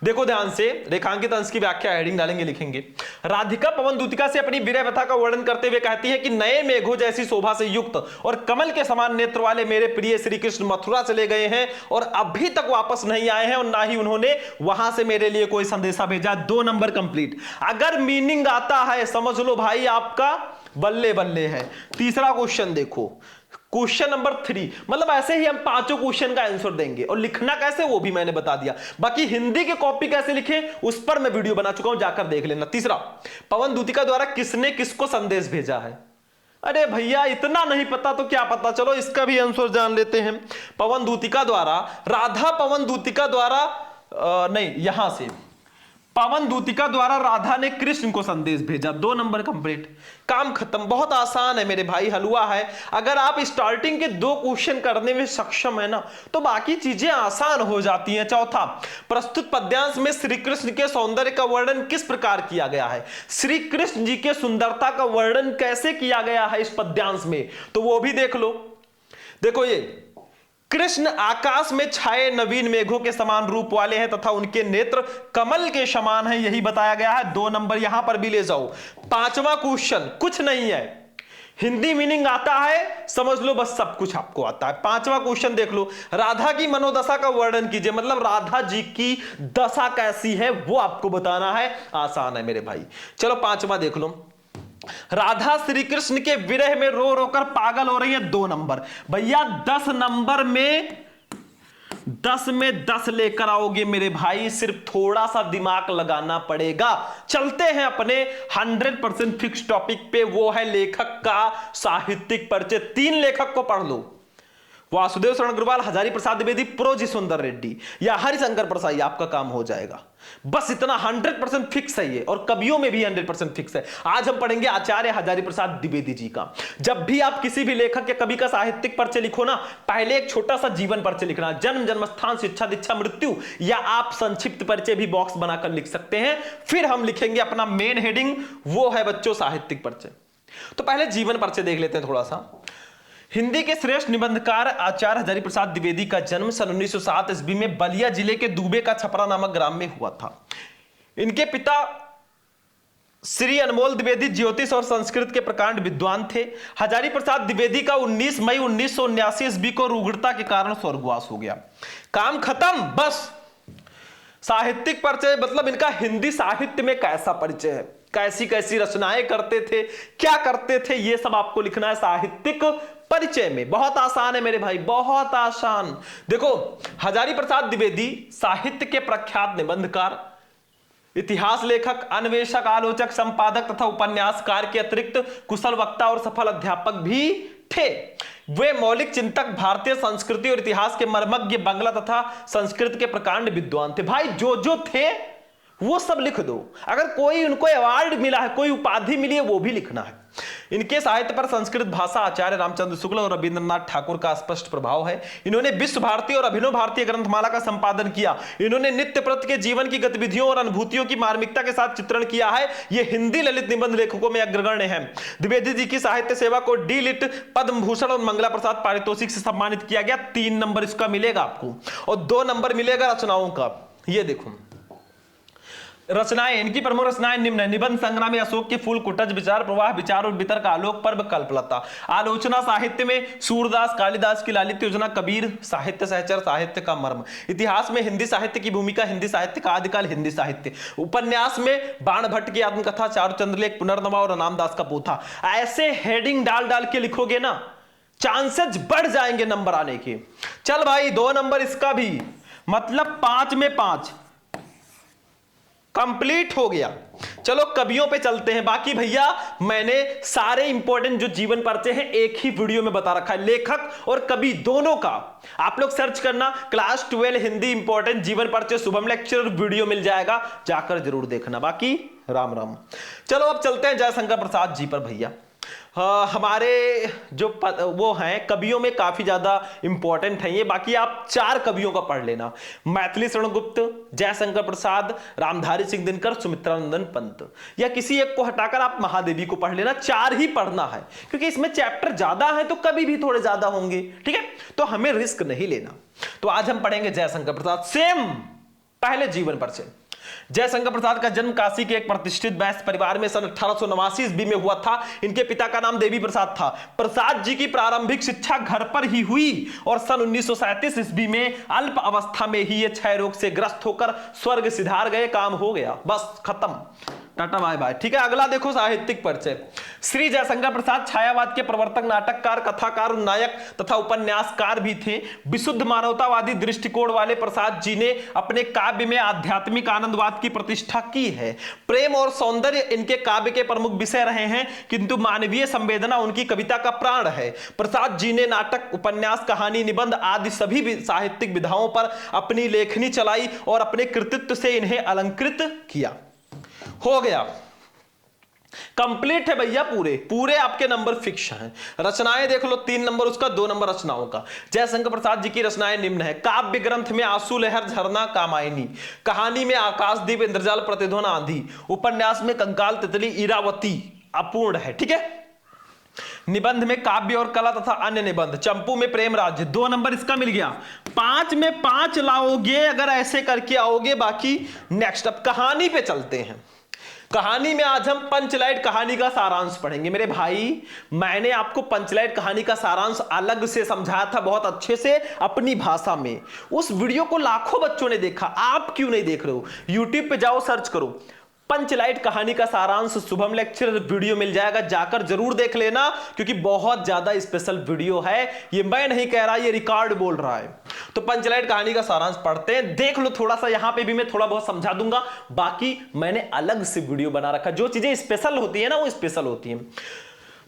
देखो ध्यान से, रेखांकित अंश की व्याख्या हेडिंग डालेंगे, लिखेंगे, राधिका पवन दूतिका से अपनी विरह व्यथा का वर्णन करते हुए कहती है कि नए मेघों जैसी शोभा से युक्त और कमल के समान नेत्र वाले मेरे प्रिय श्री कृष्ण मथुरा चले गए हैं और अभी तक वापस नहीं आए हैं और ना ही उन्होंने वहां से मेरे लिए कोई संदेशा भेजा। 2 नंबर कंप्लीट। अगर मीनिंग आता है समझ लो भाई, आपका बल्ले बल्ले है। तीसरा क्वेश्चन देखो, क्वेश्चन नंबर 3, मतलब ऐसे ही हम 5 क्वेश्चन का आंसर देंगे और लिखना कैसे वो भी मैंने बता दिया। बाकी हिंदी की कॉपी कैसे लिखें उस पर मैं वीडियो बना चुका हूं, जाकर देख लेना। तीसरा, पवन दूतिका द्वारा किसने किसको संदेश भेजा है? अरे भैया इतना नहीं पता तो क्या पता, चलो इसका भी आंसर जान लेते हैं। पवन दूतिका द्वारा, राधा पवन दूतिका द्वारा नहीं, यहां से पवन दूतिका द्वारा राधा ने कृष्ण को संदेश भेजा। 2 नंबर कंप्लीट, काम खत्म। बहुत आसान है मेरे भाई, हलवा है। अगर आप स्टार्टिंग के 2 क्वेश्चन करने में सक्षम है ना तो बाकी चीजें आसान हो जाती हैं। चौथा, प्रस्तुत पद्यांश में श्री कृष्ण के सौंदर्य का वर्णन किस प्रकार किया गया है? श्री कृष्ण जी के सुंदरता का वर्णन कैसे किया गया है इस पद्यांश में, तो वो भी देख लो। देखो, ये कृष्ण आकाश में छाए नवीन मेघों के समान रूप वाले हैं तथा उनके नेत्र कमल के समान हैं, यही बताया गया है। 2 नंबर यहां पर भी ले जाओ। 5वां क्वेश्चन कुछ नहीं है, हिंदी मीनिंग आता है समझ लो, बस सब कुछ आपको आता है। 5वां क्वेश्चन देख लो, राधा की मनोदशा का वर्णन कीजिए, मतलब राधा जी की दशा कैसी है वो आपको बताना है। आसान है मेरे भाई। चलो 5वां देख लो, राधा श्री कृष्ण के विरह में रो रो कर पागल हो रही है। 2 नंबर भैया, 10 नंबर में 10 में 10 लेकर आओगे मेरे भाई, सिर्फ थोड़ा सा दिमाग लगाना पड़ेगा। चलते हैं अपने 100% फिक्स टॉपिक पे, वो है लेखक का साहित्यिक परिचय। 3 लेखक को पढ़ लो, वासुदेव शरण अग्रवाल, हजारी प्रसाद द्विवेदी, प्रोजी सुंदर रेड्डी या हरिशंकर प्रसाद, आपका काम हो जाएगा। बस इतना 100% फिक्स है ये, और कवियों में भी 100% फिक्स है। आज हम पढ़ेंगे आचार्य हजारी प्रसाद द्विवेदी जी का। जब भी आप किसी भी लेखक या कवि का साहित्यिक परिचय लिखो ना, पहले एक छोटा सा जीवन परिचय लिखना, जन्म, जन्मस्थान, शिक्षा, दीक्षा, मृत्यु, या आप संक्षिप्त परिचय भी बॉक्स बनाकर लिख सकते हैं। फिर हम लिखेंगे अपना मेन हेडिंग, वो है बच्चों साहित्यिक परिचय। तो पहले जीवन परिचय देख लेते हैं थोड़ा सा। हिंदी के श्रेष्ठ निबंधकार आचार्य हजारी प्रसाद द्विवेदी का जन्म सन 1907 ईस्वी में बलिया जिले के दूबे का छपरा नामक ग्राम में हुआ था। इनके पिता श्री अनमोल द्विवेदी ज्योतिष और संस्कृत के प्रकांड विद्वान थे। हजारी प्रसाद द्विवेदी का 19 मई 1979 ईस्वी को रुग्णता के कारण स्वर्गवास हो गया। काम खत्म, बस। साहित्यिक परिचय मतलब इनका हिंदी साहित्य में कैसा परिचय है, कैसी कैसी रचनाएं करते थे, क्या करते थे, ये सब आपको लिखना है। साहित्यिक परिचय में बहुत आसान है मेरे भाई, बहुत आसान। देखो, हजारी प्रसाद द्विवेदी साहित्य के प्रख्यात निबंधकार, इतिहास लेखक, अन्वेषक, आलोचक, संपादक तथा उपन्यासकार के अतिरिक्त कुशल वक्ता और सफल अध्यापक भी थे। वे मौलिक चिंतक, भारतीय संस्कृति और इतिहास के मर्मज्ञ, बांग्ला तथा संस्कृत के प्रकांड विद्वान थे। भाई जो थे वो सब लिख दो। अगर कोई उनको अवार्ड मिला है, कोई उपाधि मिली है, वो भी लिखना है। इनके साहित्य पर संस्कृत भाषा आचार्य रामचंद्र शुक्ल और रविंद्रनाथ ठाकुर का स्पष्ट प्रभाव है। इन्होंने विश्व भारती और अभिनव भारतीय ग्रंथमाला का संपादन किया। इन्होंने नित्य प्रति के जीवन की गतिविधियों और अनुभूतियों की मार्मिकता के साथ चित्रण किया है। ये हिंदी ललित निबंध लेखकों में अग्रगण्य हैं। द्विवेदी जी की साहित्य सेवा को डी लिट, पद्म भूषण और मंगला प्रसाद पारितोषिक से सम्मानित किया गया। 3 नंबर इसका मिलेगा आपको, और 2 नंबर मिलेगा रचनाओं का। ये देखो रचनाएं, इनकी प्रमुख रचनाएं निम्न है। निबंध संग्रह में अशोक के फूल, कुटज, विचार प्रवाह, विचार और वितर्क, आलोक पर्व, कल्पलता। आलोचना साहित्य में सूरदास, कालिदास की लालित्य योजना, कबीर, साहित्य सहचर, साहित्य का मर्म। इतिहास में हिंदी साहित्य की भूमिका, हिंदी साहित्य का आदिकाल, हिंदी साहित्य। उपन्यास में बाण भट्ट की आत्मकथा, चारुचंद्र लेख, पुनर्नवा और रामदास का पोथा। ऐसे हेडिंग डाल डाल के लिखोगे ना, चांसेस बढ़ जाएंगे नंबर आने के। चल भाई 2 नंबर इसका भी, मतलब 5 में 5 कंप्लीट हो गया। चलो कवियों पे चलते हैं। बाकी भैया मैंने सारे इंपॉर्टेंट जो जीवन परिचय हैं एक ही वीडियो में बता रखा है, लेखक और कवि दोनों का। आप लोग सर्च करना क्लास 12 हिंदी इंपॉर्टेंट जीवन परिचय शुभम लेक्चर, वीडियो मिल जाएगा, जाकर जरूर देखना। बाकी राम राम। चलो अब चलते हैं जयशंकर प्रसाद जी पर। भैया हमारे जो वो हैं कवियों में काफी ज्यादा इंपॉर्टेंट हैं ये। बाकी आप 4 कवियों का पढ़ लेना, मैथिली शरण गुप्त, जयशंकर प्रसाद, रामधारी सिंह दिनकर, सुमित्रानंदन पंत, या किसी एक को हटाकर आप महादेवी को पढ़ लेना। 4 ही पढ़ना है क्योंकि इसमें चैप्टर ज्यादा है तो कवि भी थोड़े ज्यादा होंगे, ठीक है, तो हमें रिस्क नहीं लेना। तो आज हम पढ़ेंगे जयशंकर प्रसाद। सेम पहले जीवन परिचय। जयशंकर प्रसाद का जन्म काशी के एक प्रतिष्ठित वैश्य परिवार में सन 1889 ईस्वी में हुआ था। इनके पिता का नाम देवी प्रसाद था। प्रसाद जी की प्रारंभिक शिक्षा घर पर ही हुई और सन 1937 ईस्वी में अल्प अवस्था में ही ये क्षय रोग से ग्रस्त होकर स्वर्ग सिधार गए। काम हो गया, बस खत्म, टाटा बाय बाय। ठीक है, अगला देखो साहित्यिक परिचय। श्री जयशंकर प्रसाद छायावाद के प्रवर्तक, नाटककार, कथाकार, नायक तथा उपन्यासकार भी थे। विशुद्ध मानवतावादी दृष्टिकोण वाले प्रसाद जी ने अपने काव्य में आध्यात्मिक आनंदवाद की प्रतिष्ठा की है। प्रेम और सौंदर्य इनके काव्य के प्रमुख विषय रहे हैं, किंतु मानवीय संवेदना उनकी कविता का प्राण है। प्रसाद जी ने नाटक, उपन्यास, कहानी, निबंध आदि सभी साहित्यिक विधाओं पर अपनी लेखनी चलाई और अपने कृतित्व से इन्हें अलंकृत किया। हो गया, कंप्लीट है भैया, पूरे पूरे आपके नंबर फिक्स हैं। रचनाएं देख लो, 3 नंबर उसका, 2 नंबर रचनाओं का। जयशंकर प्रसाद जी की रचनाएं निम्न है। काव्य ग्रंथ में आंसू लहर, झरना, कामायनी। कहानी में आकाशदीप, इंद्रजाल, प्रतिध्वनि, आंधी। उपन्यास में कंकाल, तितली, इरावती अपूर्ण है, ठीक है। निबंध में काव्य और कला तथा अन्य निबंध। चंपू में प्रेम राज्य, 2 नंबर इसका मिल गया। 5 में 5 लाओगे अगर ऐसे करके आओगे। बाकी नेक्स्ट, अब कहानी पे चलते हैं। कहानी में आज हम पंचलाइट कहानी का सारांश पढ़ेंगे। मेरे भाई मैंने आपको पंचलाइट कहानी का सारांश अलग से समझाया था, बहुत अच्छे से अपनी भाषा में। उस वीडियो को लाखों बच्चों ने देखा, आप क्यों नहीं देख रहे हो? यूट्यूब पे जाओ, सर्च करो पंचलाइट कहानी का सारांश शुभम लेक्चर, वीडियो मिल जाएगा, जाकर जरूर देख लेना क्योंकि बहुत ज्यादा स्पेशल वीडियो है। ये मैं नहीं कह रहा, ये रिकॉर्ड बोल रहा है। तो पंचलाइट कहानी का सारांश पढ़ते हैं, देख लो थोड़ा सा। यहां पे भी मैं थोड़ा बहुत समझा दूंगा, बाकी मैंने अलग से वीडियो बना रखा। जो चीजें स्पेशल होती है ना, वो स्पेशल होती है।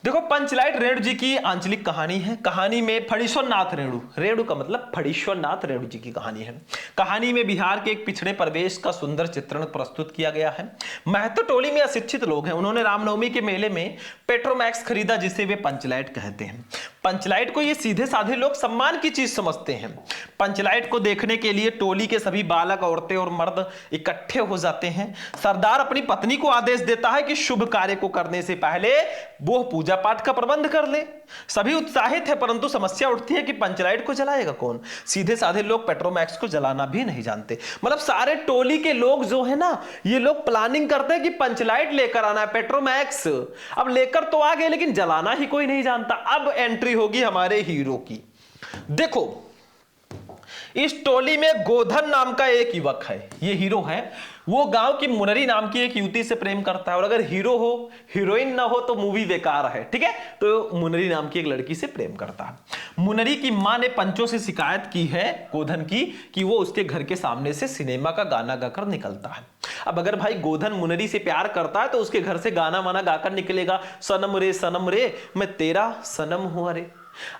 देखो, पंचलाइट रेणु जी की आंचलिक कहानी है। कहानी में फणीश्वर नाथ रेणु, रेणु का मतलब फणीश्वर नाथ रेणु जी की कहानी है। कहानी में बिहार के एक पिछड़े प्रदेश का सुंदर चित्रण प्रस्तुत किया गया है। महतो टोली में अशिक्षित लोग हैं। उन्होंने रामनवमी के मेले में पेट्रोमैक्स खरीदा, जिसे वे पंचलाइट कहते हैं। पंचलाइट को ये सीधे साधे लोग सम्मान की चीज समझते हैं। पंचलाइट को देखने के लिए टोली के सभी बालक, औरतें और मर्द इकट्ठे हो जाते हैं। सरदार अपनी पत्नी को आदेश देता है कि शुभ कार्य को करने से पहले वो पूजा पाठ का प्रबंध कर ले। सभी उत्साहित है, परंतु समस्या उठती है कि पंचलाइट को जलाएगा कौन? सीधे साधे लोग पेट्रोमैक्स को जलाना भी नहीं जानते। मतलब सारे टोली के लोग जो है ना, ये लोग प्लानिंग करते हैं कि पंचलाइट लेकर आना है, पेट्रोमैक्स। अब लेकर तो आ गए, लेकिन जलाना ही कोई नहीं जानता। अब एंट्री होगी हमारे हीरो की। देखो, इस टोली में गोधन नाम का एक युवक है। ये हीरो है। वो गांव की मुनरी नाम की एक युवती से प्रेम करता है, और अगर हीरो हो हीरोइन ना हो तो मूवी बेकार है, ठीक है। तो मुनरी नाम की एक लड़की से प्रेम करता है। मुनरी की मां ने पंचों से शिकायत की है गोधन की कि वो उसके घर के सामने से सिनेमा का गाना गाकर निकलता है। अब अगर भाई गोधन मुनरी से प्यार करता है तो उसके घर से गाना वाना गाकर निकलेगा, सनम रे मैं तेरा सनम हूं अरे।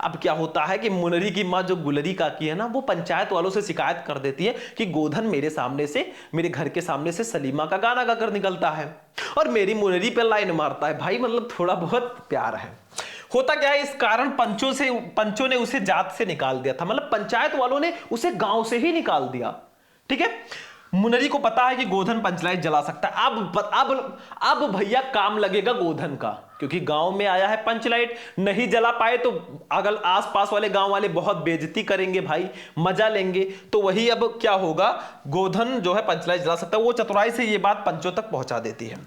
अब क्या होता है कि मुनरी की मां जो गुलरी काकी है ना, वो पंचायत वालों से शिकायत कर देती है कि गोधन मेरे सामने से, मेरे घर के सामने से सलीमा का गाना गाकर निकलता है और मेरी मुनरी पे लाइन मारता है। भाई मतलब थोड़ा बहुत प्यार है। होता क्या है, इस कारण पंचों ने उसे जात से निकाल दिया था, मतलब पंचायत वालों ने उसे गांव से ही निकाल दिया, ठीक है। मुनरी को पता है कि गोधन पंचलाइट जला सकता है। अब भैया काम लगेगा गोधन का, क्योंकि गांव में आया है पंचलाइट, नहीं जला पाए तो अगल आसपास वाले गांव वाले बहुत बेइज्जती करेंगे भाई, मजा लेंगे। तो वही अब क्या होगा, गोधन जो है पंचलाइट जला सकता है। वो चतुराई से ये बात पंचों तक पहुंचा देती है।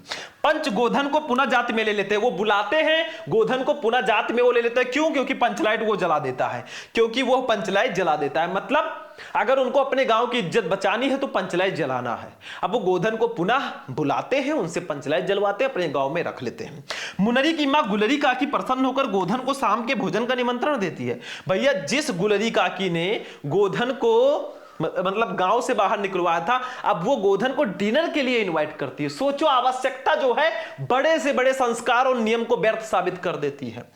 पंच गोधन को पुनः जाति में ले लेते हैं, वो बुलाते हैं गोधन को पुनः जाति में वो ले लेते हैं। क्यों? क्योंकि पंचलाइट वो जला देता है, क्योंकि वो पंचलाइट जला देता है। मतलब अगर उनको अपने गांव की इज्जत बचानी है तो पंचलाइट जलाना है। अब वो गोधन को पुनः बुलाते हैं, उनसे पंचलाइट जलवाते हैं, अपने गांव में रख लेते हैं। मुनरी की मां गुलरी काकी प्रसन्न होकर गोधन को शाम के भोजन का निमंत्रण देती है। भैया जिस गुलरी काकी ने गोधन को मतलब गांव से बाहर निकलवाया था, अब वो गोधन को डिनर के लिए इनवाइट करती है। सोचो, आवश्यकता जो है बड़े से बड़े संस्कार और नियम को व्यर्थ साबित कर देती है।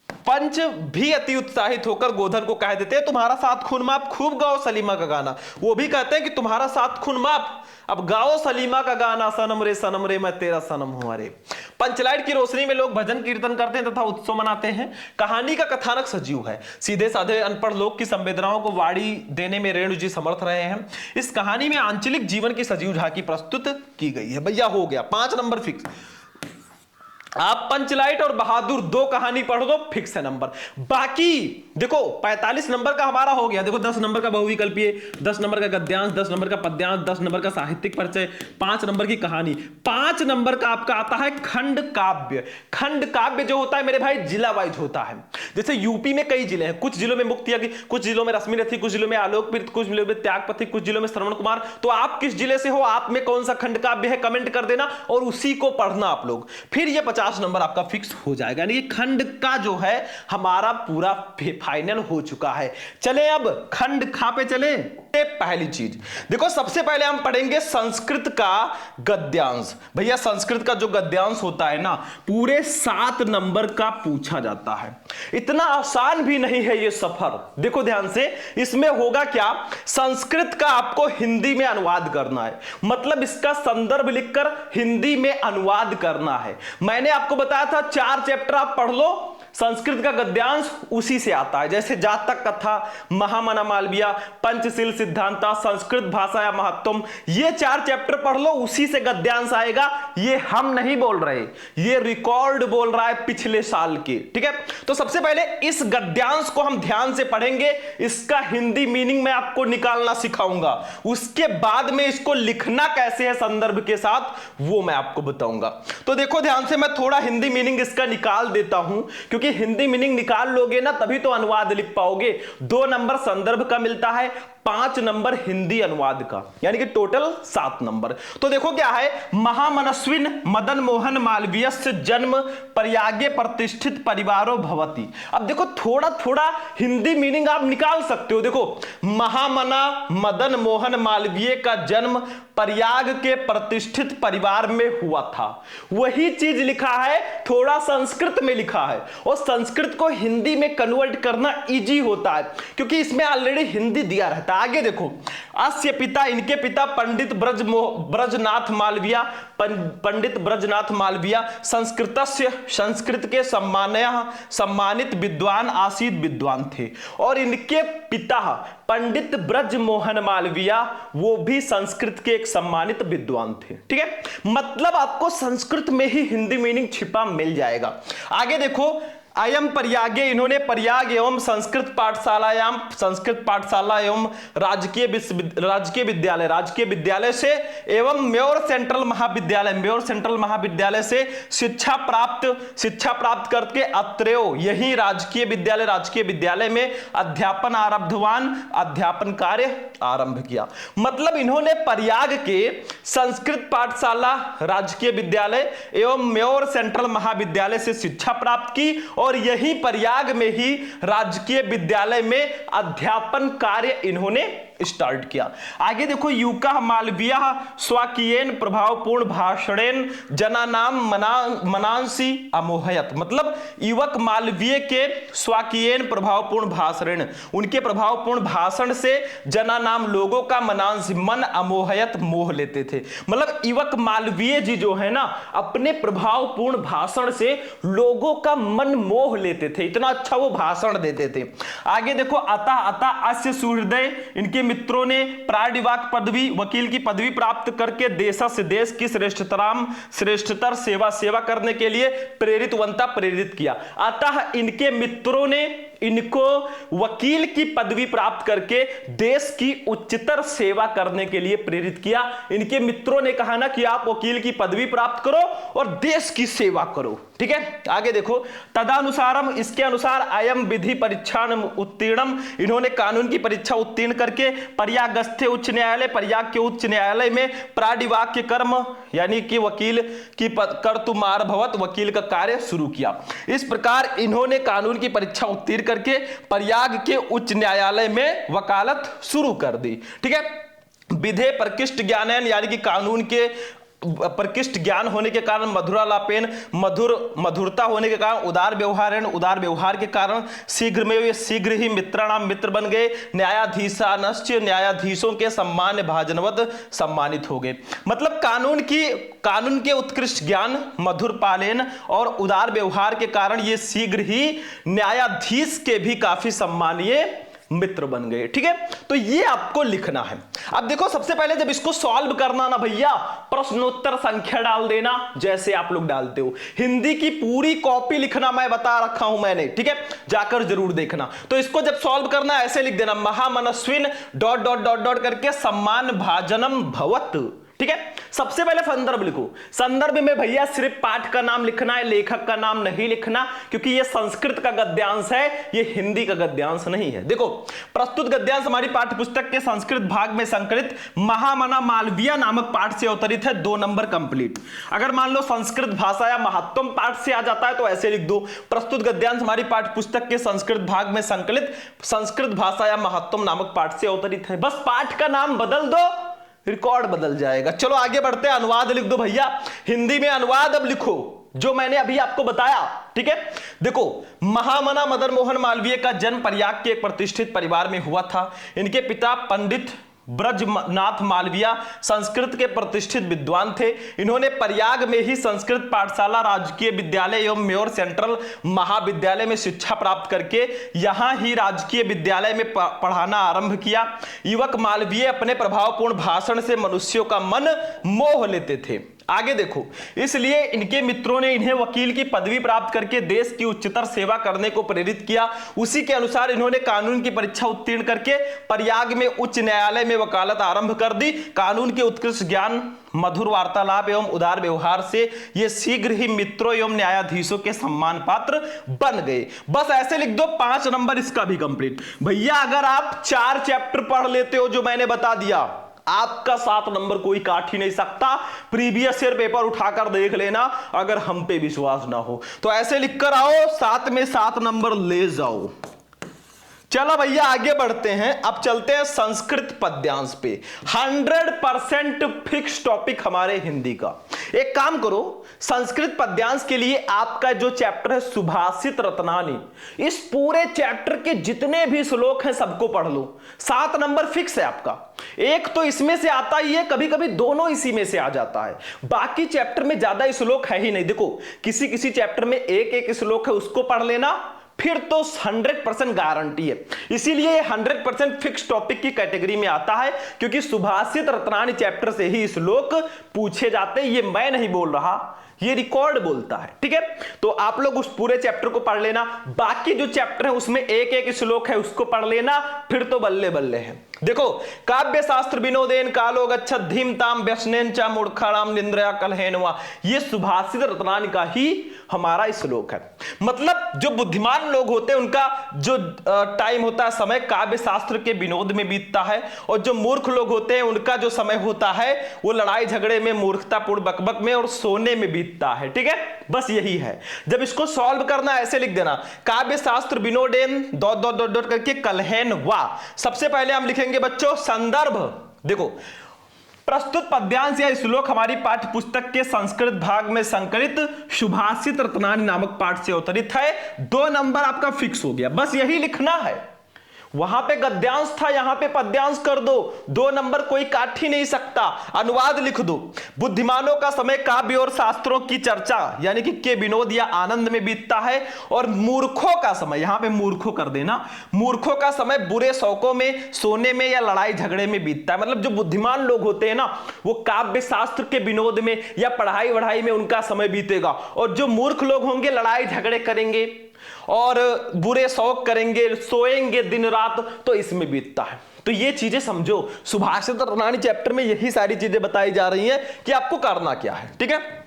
पंच भी अति उत्साहित होकर गोधन को कह देते हैं तुम्हारा सात खून माप, खूब गाओ सलीमा का गाना। वो भी कहते हैं कि तुम्हारा सात खून माप, अब गाओ सलीमा का गाना, सनम रे मैं तेरा सनम हूं अरे। पंचलाइट की रोशनी में लोग भजन कीर्तन करते हैं तथा उत्सव मनाते हैं। कहानी का कथानक सजीव है, सीधे साधे अनपढ़ लोग की संवेदनाओं को वाणी देने में रेणु जी समर्थ रहे हैं। इस कहानी में आंचलिक जीवन की सजीव झांकी प्रस्तुत की गई है। भैया हो गया 5 नंबर फिक्स। आप पंचलाइट और बहादुर 2 कहानी पढ़ दो, फिक्स है नंबर। बाकी देखो 45 नंबर का हमारा हो गया। देखो 10 नंबर का बहुविकल्पीय, 10 नंबर का गद्यांश, 10 नंबर का पद्यांश, 10 नंबर का साहित्यिक परिचय, 5 नंबर की कहानी, 5 नंबर का आपका आता है खंड काव्य। खंड काव्य जो होता है मेरे भाई जिला वाइज होता है। जैसे यूपी में कई जिले हैं, कुछ जिलों में मुक्तिया, कुछ जिलों में रश्मि रथी, कुछ जिलों में आलोकप्रीत, कुछ जिलों में त्यागपति, कुछ जिलों में श्रवण कुमार। तो आप किस जिले से हो, आप में कौन सा खंड काव्य है, कमेंट कर देना और उसी को पढ़ना आप लोग। फिर ये 50 नंबर आपका फिक्स हो जाएगा। यानी कि खंड का जो है हमारा पूरा फाइनल हो चुका है। चले अब खंड खा पे चले। पहली चीज देखो, सबसे पहले हम पढ़ेंगे संस्कृत का गद्यांश। भैया संस्कृत का जो गद्यांश होता है ना, पूरे 7 नंबर का पूछा जाता है। इतना आसान भी नहीं है ये सफर। देखो ध्यान से, इसमें होगा क्या, संस्कृत का आपको हिंदी में अनुवाद करना है। मतलब इसका संदर्भ लिखकर हिंदी में अनुवाद करना है। मैंने आपको बताया था 4 चैप्टर आप पढ़ लो, संस्कृत का गद्यांश उसी से आता है। जैसे जातक कथा, महामना मालविया, पंचशील सिद्धांता, संस्कृत भाषा या महत्वम, ये 4 चैप्टर पढ़ लो, उसी से गद्यांश आएगा। ये हम नहीं बोल रहे, ये रिकॉर्ड बोल रहा है पिछले साल के, ठीक है। तो सबसे पहले इस गद्यांश को हम ध्यान से पढ़ेंगे, इसका हिंदी मीनिंग मैं आपको निकालना सिखाऊंगा। उसके बाद में इसको लिखना कैसे है संदर्भ के साथ, वो मैं आपको बताऊंगा। तो देखो ध्यान से, मैं थोड़ा हिंदी मीनिंग इसका निकाल देता हूं, क्योंकि हिंदी मीनिंग निकाल लोगे ना तभी तो अनुवाद लिख पाओगे। 2 नंबर संदर्भ का मिलता है, 5 नंबर हिंदी अनुवाद का, यानी कि टोटल 7 नंबर। तो देखो क्या है, महामनस्विन मदन मोहन मालवीयस्य जन्म प्रयागे प्रतिष्ठित परिवारो भवति। अब देखो थोड़ा थोड़ा हिंदी मीनिंग आप निकाल सकते हो। देखो, महामना मदन मोहन मालवीय का जन्म प्रयाग के प्रतिष्ठित परिवार में हुआ था। वही चीज लिखा है, थोड़ा संस्कृत में लिखा है, और संस्कृत को हिंदी में कन्वर्ट करना इजी होता है क्योंकि इसमें ऑलरेडी हिंदी दिया रहता है। आगे देखो, अस्य पिता, इनके पिता पंडित ब्रजनाथ मालविया, पंडित ब्रजनाथ मालविया संस्कृतस्य, संस्कृत के सम्मानित विद्वान आसीत विद्वान थे। और इनके पिता पंडित ब्रज मोहन मालविया, वो भी संस्कृत के एक सम्मानित विद्वान थे, ठीक है। मतलब आपको संस्कृत में ही हिंदी मीनिंग छिपा मिल जाएगा। आगे देखो, अयम प्रयागे, इन्होंने प्रयाग एवं संस्कृत पाठशाला एवं राजकीय विद्यालय से एवं म्योर सेंट्रल महाविद्यालय से शिक्षा प्राप्त करके अत्रयो यही राजकीय विद्यालय में अध्यापन कार्य आरंभ किया। मतलब इन्होंने प्रयाग के संस्कृत पाठशाला राजकीय विद्यालय एवं म्योर सेंट्रल महाविद्यालय से शिक्षा प्राप्त की और यही प्रयाग में ही राजकीय विद्यालय में अध्यापन कार्य इन्होंने स्टार्ट किया। आगे देखो, यूका मालवीय स्वाकीयेन प्रभावपूर्ण भाषणेन जनानाम मनांसी अमोहयत। मतलब युवक मालवीय के स्वाकीयेन प्रभावपूर्ण भाषण, उनके प्रभावपूर्ण भाषण से जनानाम लोगों का मनांसी मन अमोहयत मोह लेते थे। मतलब युवक मालवीय जी जो है ना, अपने प्रभावपूर्ण भाषण से लोगों का मन मोह लेते थे, इतना अच्छा वो भाषण देते थे। आगे देखो, अतः अस्य सुहृदय, इनके मित्रों ने प्राडिवाक पदवी, वकील की पदवी प्राप्त करके देश की श्रेष्ठतर सेवा करने के लिए प्रेरित किया। अतः इनके मित्रों ने इनको वकील की पदवी प्राप्त करके देश की उच्चतर सेवा करने के लिए प्रेरित किया। इनके मित्रों ने कहा ना कि आप वकील की पदवी प्राप्त करो और देश की सेवा करो। ठीक है, आगे देखो, तदानुसारम, इसके अनुसार अयम विधि परीक्षा उत्तीर्णम, इन्होंने कानून की परीक्षा उत्तीर्ण करके प्रयाग के उच्च न्यायालय में प्राडिवाक्य कर्म यानी कि वकील की कर्तुमार भवत, वकील का कार्य शुरू किया। इस प्रकार इन्होंने कानून की परीक्षा उत्तीर्ण करके प्रयाग के उच्च न्यायालय में वकालत शुरू कर दी। ठीक है, विधे प्रकृष्ट ज्ञानन, यानी कि कानून के प्रकृष्ट ज्ञान होने के कारण, मधुरालापेन, मधुरता होने के कारण, उदार व्यवहार के कारण शीघ्र ही मित्राणाम मित्र बन गए। न्यायाधीशों के सम्मान भाजनवत सम्मानित हो गए। मतलब कानून के उत्कृष्ट ज्ञान, मधुर पालन और उदार व्यवहार के कारण ये शीघ्र ही न्यायाधीश के भी काफी सम्मानीय मित्र बन गए। ठीक है, तो ये आपको लिखना है। अब देखो, सबसे पहले जब इसको सॉल्व करना ना भैया, प्रश्नोत्तर संख्या डाल देना जैसे आप लोग डालते हो। हिंदी की पूरी कॉपी लिखना मैं बता रखा हूं मैंने, ठीक है, जाकर जरूर देखना। तो इसको जब सॉल्व करना ऐसे लिख देना, महामनस्विन ... करके सम्मान भाजनम भवत। ठीक है, सबसे पहले संदर्भ लिखो। संदर्भ में भैया सिर्फ पाठ का नाम लिखना है, लेखक का नाम नहीं लिखना, क्योंकि ये संस्कृत का गद्यांश है, ये हिंदी का गद्यांश नहीं है। देखो, प्रस्तुत गद्यांश हमारी पाठ्य पुस्तक के संस्कृत भाग में संकलित महामना मालवीय नामक पाठ से अवतरित है। 2 नंबर कंप्लीट। अगर मान लो संस्कृत भाषा या महत्वम पाठ से आ जाता है तो ऐसे लिख दो, प्रस्तुत गद्यांश हमारी पाठ्य पुस्तक के संस्कृत भाग में संकलित संस्कृत भाषा या महत्वम नामक पाठ से अवतरित है। बस पाठ का नाम बदल दो, रिकॉर्ड बदल जाएगा। चलो आगे बढ़ते हैं, अनुवाद लिख दो भैया। हिंदी में अनुवाद अब लिखो जो मैंने अभी आपको बताया। ठीक है, देखो, महामना मदन मोहन मालवीय का जन्म प्रयाग के एक प्रतिष्ठित परिवार में हुआ था। इनके पिता पंडित ब्रजनाथ मालवीय संस्कृत के प्रतिष्ठित विद्वान थे। इन्होंने प्रयाग में ही संस्कृत पाठशाला राजकीय विद्यालय एवं म्योर सेंट्रल महाविद्यालय में शिक्षा प्राप्त करके यहां ही राजकीय विद्यालय में पढ़ाना आरंभ किया। युवक मालवीय अपने प्रभावपूर्ण भाषण से मनुष्यों का मन मोह लेते थे। आगे देखो, इसलिए इनके मित्रों ने इन्हें वकील की पदवी प्राप्त करके देश की उच्चतर सेवा करने को प्रेरित किया। उसी के अनुसार इन्होंने कानून की परीक्षा उत्तीर्ण करके प्रयाग में उच्च न्यायालय में वकालत आरंभ कर दी। कानून के उत्कृष्ट ज्ञान, मधुर वार्तालाप एवं उदार व्यवहार से ये शीघ्र ही मित्रों एवं न्यायाधीशों के सम्मान पात्र बन गए। बस ऐसे लिख दो, 5 नंबर इसका भी कंप्लीट। भैया अगर आप 4 चैप्टर पढ़ लेते हो जो मैंने बता दिया, आपका 7 नंबर कोई काट ही नहीं सकता। प्रीवियस ईयर पेपर उठाकर देख लेना, अगर हम पे विश्वास ना हो तो ऐसे लिखकर आओ, 7 में 7 नंबर ले जाओ। चलो भैया आगे बढ़ते हैं। अब चलते हैं संस्कृत पद्यांश पे। 100% फिक्स टॉपिक हमारे हिंदी का। एक काम करो, संस्कृत पद्यांश के लिए आपका जो चैप्टर है सुभाषित रत्नानी, इस पूरे चैप्टर के जितने भी श्लोक हैं सबको पढ़ लो। 7 नंबर फिक्स है आपका। एक तो इसमें से आता ही है, कभी कभी दोनों इसी में से आ जाता है। बाकी चैप्टर में ज्यादा श्लोक है ही नहीं। देखो, किसी किसी चैप्टर में एक श्लोक है, उसको पढ़ लेना, फिर तो 100% गारंटी है। इसीलिए ये 100% फिक्स टॉपिक की कैटेगरी में आता है, क्योंकि सुभाषित रत्नानी चैप्टर से ही श्लोक पूछे जाते हैं। ये मैं नहीं बोल रहा, ये रिकॉर्ड बोलता है। ठीक है, तो आप लोग उस पूरे चैप्टर को पढ़ लेना। बाकी जो चैप्टर है उसमें एक एक श्लोक है, उसको पढ़ लेना, फिर तो बल्ले बल्ले है। देखो, काव्य शास्त्र विनोदेन कालो गच्छत धीम ताम व्यसनेन च मूर्खाणाम निंद्रया कलहेन वा, ये सुभाषित रत्नानी का ही हमारा श्लोक है। मतलब जो बुद्धिमान लोग होते हैं उनका जो टाइम होता है, समय काव्य शास्त्र के विनोद में बीतता है, और जो मूर्ख लोग होते हैं उनका जो समय होता है वो लड़ाई झगड़े में, मूर्खतापूर्ण बकबक में और सोने में बीतता है। ठीक है, बस यही है। जब इसको सॉल्व करना ऐसे लिख देना, काव्य शास्त्र विनोदेन डॉट डॉट डॉट डॉट करके कलहेन वा। सबसे पहले हम लिखेंगे बच्चों संदर्भ। देखो, प्रस्तुत पद्यांश या श्लोक हमारी पाठ्य पुस्तक के संस्कृत भाग में संकलित सुभाषित रत्नानी नामक पाठ से अवतरित है। 2 नंबर आपका फिक्स हो गया, बस यही लिखना है। वहां पे गद्यांश था, यहां पे पद्यांश कर दो, 2 नंबर कोई काट ही नहीं सकता। अनुवाद लिख दो, बुद्धिमानों का समय काव्य और शास्त्रों की चर्चा यानी कि के विनोद या आनंद में बीतता है, और मूर्खों का समय, यहां पे मूर्खों कर देना, मूर्खों का समय बुरे शौकों में, सोने में या लड़ाई झगड़े में बीतता है। मतलब जो बुद्धिमान लोग होते हैं ना, वो काव्य शास्त्र के विनोद में या पढ़ाई वढ़ाई में उनका समय बीतेगा, और जो मूर्ख लोग होंगे लड़ाई झगड़े करेंगे और बुरे शौक करेंगे, सोएंगे दिन रात, तो इसमें बीतता है। तो ये चीजें समझो, सुभाषित रत्नानी चैप्टर में यही सारी चीजें बताई जा रही हैं कि आपको करना क्या है। ठीक है,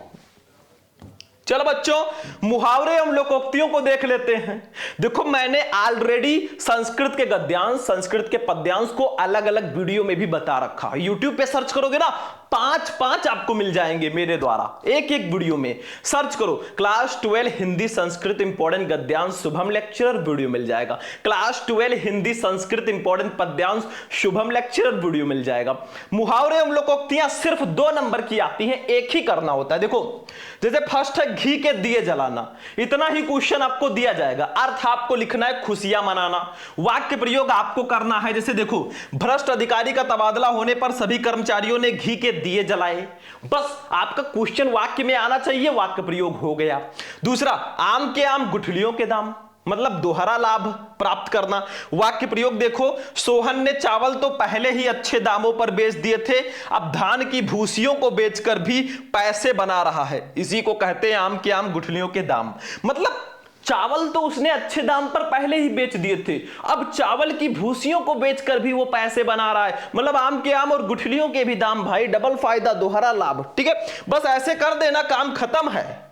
चलो बच्चों, मुहावरे एवं लोकोक्तियों को देख लेते हैं। देखो, मैंने ऑलरेडी संस्कृत के गद्यांश, संस्कृत के पद्यांश को अलग अलग वीडियो में भी बता रखा है। यूट्यूब पे सर्च करोगे ना, 5 आपको मिल जाएंगे मेरे द्वारा, एक वीडियो में सर्च करो, क्लास 12 हिंदी संस्कृत इंपॉर्टेंट गद्यांश शुभम लेक्चरर वीडियो मिल जाएगा, क्लास 12 हिंदी संस्कृत इंपॉर्टेंट पद्यांश शुभम लेक्चरर वीडियो मिल जाएगा। मुहावरे एवं लोकोक्तियां सिर्फ 2 नंबर की आती हैं, एक ही करना होता है। देखो, जैसे फर्स्ट है घी के दिए जलाना, इतना ही क्वेश्चन आपको दिया जाएगा। अर्थ आपको लिखना है खुशियां मनाना। वाक्य प्रयोग आपको करना है, जैसे देखो, भ्रष्ट अधिकारी का तबादला होने पर सभी कर्मचारियों ने घी के दिए जलाए। बस आपका क्वेश्चन वाक्य में आना चाहिए, वाक्य प्रयोग हो गया। दूसरा, आम के आम गुठलियों के दाम, मतलब दोहरा लाभ प्राप्त करना। वाक्य प्रयोग देखो, सोहन ने चावल तो पहले ही अच्छे दामों पर बेच दिए थे, अब धान की भूसियों को बेचकर भी पैसे बना रहा है। इसी को कहते हैं आम के आम गुठलियों के दाम। मतलब चावल तो उसने अच्छे दाम पर पहले ही बेच दिए थे, अब चावल की भूसियों को बेचकर भी वो पैसे बना रहा है। मतलब आम के आम और गुठलियों के भी दाम भाई, डबल फायदा, दोहरा लाभ। ठीक है, बस ऐसे कर देना, काम खत्म है।